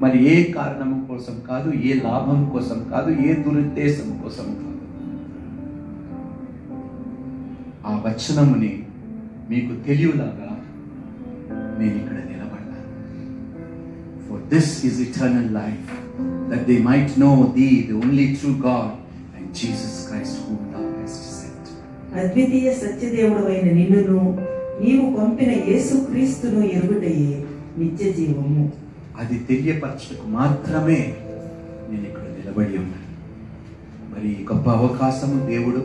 మరి ఏ కారణం కోసం కాదు, ఏ లాభం కోసం కాదు, ఏ దురుద్దేశం కోసం కాదు. ఆ వచనముని మీకు తెలియలాగా నేను ఇక్కడ నిలబడ్డాను. For this is eternal life, that they might know thee, the only true God, and Jesus Christ whom thou hast sent. అద్వితీయ సత్యదేవుడైన నిన్నును నీవు పంపిన యేసుక్రీస్తును ఎరుగుటయే నిత్య జీవము. అది తెలియపరచకు మాత్రమే నేను ఇక్కడ నిలబడి ఉన్నాను. మరి గొప్ప అవకాశము దేవుడు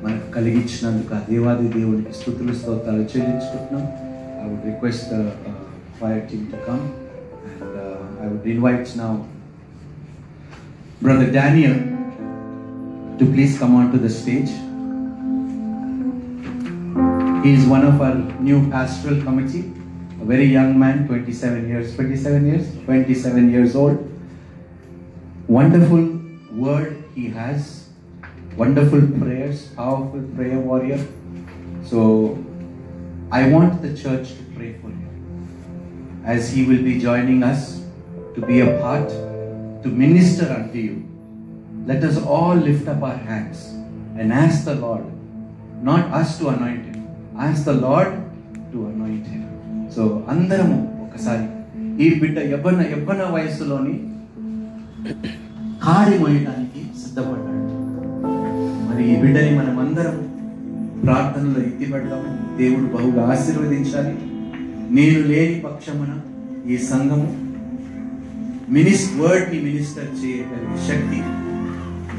మనకు కలిగించినందుకు ఆ దేవాది దేవుడికి స్తుతులు స్తోత్రాలు చెల్లించుకుంటున్నాం. I would request the fire team to come, and I would invite now Brother Daniel to please come onto the stage. He is one of our new pastoral committee, a very young man, 27 years old. Wonderful word he has, wonderful prayers, powerful prayer warrior. So I want the church to pray for him as he will be joining us to be a part, to minister unto you. Let us all lift up our hands and ask the Lord, not us to anoint him, ask the Lord to anoint him. So అందరము ఒకసారి ఈ బిడ్డ యవ్వన వయసులోని కాడి మోయడానికి సిద్ధపడ్డాడు. మరి ఈ బిడ్డని మనం అందరం ప్రార్థనలో ఎత్తిపెడదాము. దేవుడు బహుగా ఆశీర్వదించాలి. నేను లేని పక్షమున ఈ సంఘము వర్డ్ ని మినిస్టర్ చేయగలిగే శక్తి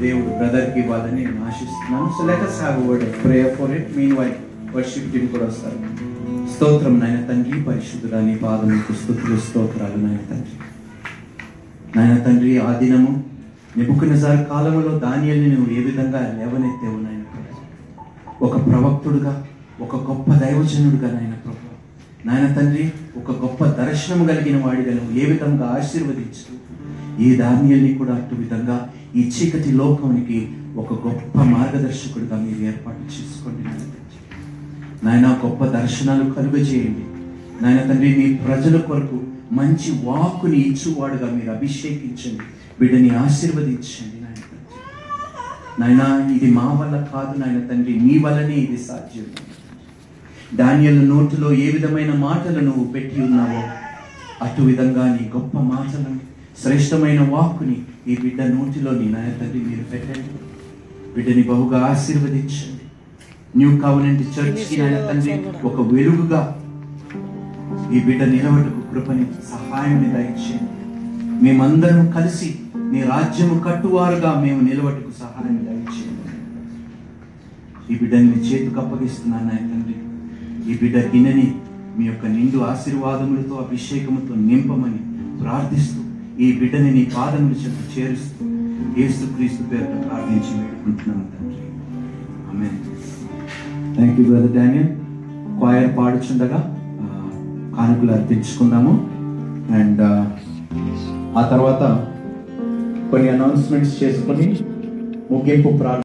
దేవుడు బ్రదర్ కి ఇవ్వాలని నేను ఆశిస్తున్నాను. So let us have a word of prayer for it. Meanwhile worship team కూడా వస్తారు. స్తోత్రం నాయన తండ్రి, పరిశుద్ధుడా నీ పాదములకు స్తుతులు స్తోత్రాలు నాయన తండ్రి. నాయన తండ్రి, ఆ దినము నెబుకద్నెజారు కాలములో దానియేలుని నువ్వు ఏ విధంగా లేవనెత్తావు నాయన ప్రభు, ఒక ప్రవక్తుడుగా, ఒక గొప్ప దైవజనుడుగా నాయన ప్రభు. నాయన తండ్రి, ఒక గొప్ప దర్శనం కలిగిన వాడిగా నువ్వు ఏ విధంగా ఆశీర్వదించు, ఈ దానియేలుని కూడా అటు విధంగా ఈ చీకటి లోకానికి ఒక గొప్ప మార్గదర్శకుడిగా మీరు ఏర్పాటు చేసుకోండి నాయన తండ్రి. నాయన గొప్ప దర్శనాలు కలుగజేయండి నాయన తండ్రి. మీ ప్రజల కొరకు మంచి వాక్కుని ఇచ్చువాడుగా మీరు అభిషేకించండి, బిడ్డని ఆశీర్వదించండి నాయన తండ్రి. నాయన ఇది మా వల్ల కాదు నాయన తండ్రి, మీ వల్లనే ఇది సాధ్యం. దానియేలు నోటిలో ఏ విధమైన మాటలు నువ్వు పెట్టి ఉన్నావో అటు విధంగా నీ గొప్ప మాటలను, శ్రేష్టమైన వాక్కుని ఈ బిడ్డ నోటిలోని నాయన తండ్రి మీరు పెట్టండి. బిడ్డని బహుగా ఆశీర్వదించండి. న్యూ కవెనెంట్ చర్చ్ కి నాయన తండ్రి ఒక వెలుగుగా ఈ బిడ్డ నిలబడకు కృపని, సహాయాన్ని దయచేయండి. మేమందరం కలిసి నీ రాజ్యము కట్టువారుగా మేము నిలబడకు సహాయాన్ని దయచేయండి. ఈ బిడ్డని మీ చేతికి అప్పగిస్తున్నాను నాయన తండ్రి. ఈ బిడ్డ గిన్నెని మీ యొక్క నిండు ఆశీర్వాదములతో, అభిషేకముతో నింపమని ప్రార్థిస్తూ ఈ బిడ్డని నీ పాదముల చెంత చేరుస్తూ యేసుక్రీస్తు పేరుతో ప్రార్థించి వేడుకుంటున్నాను తండ్రి. Amen. Thank you brother Daniel. Choir పాడుచుండగా కానుకలు అర్పించుకుందాము. అండ్ ఆ తర్వాత కొన్ని అనౌన్స్మెంట్స్ చేసుకొని ముగింపు ప్రార్థన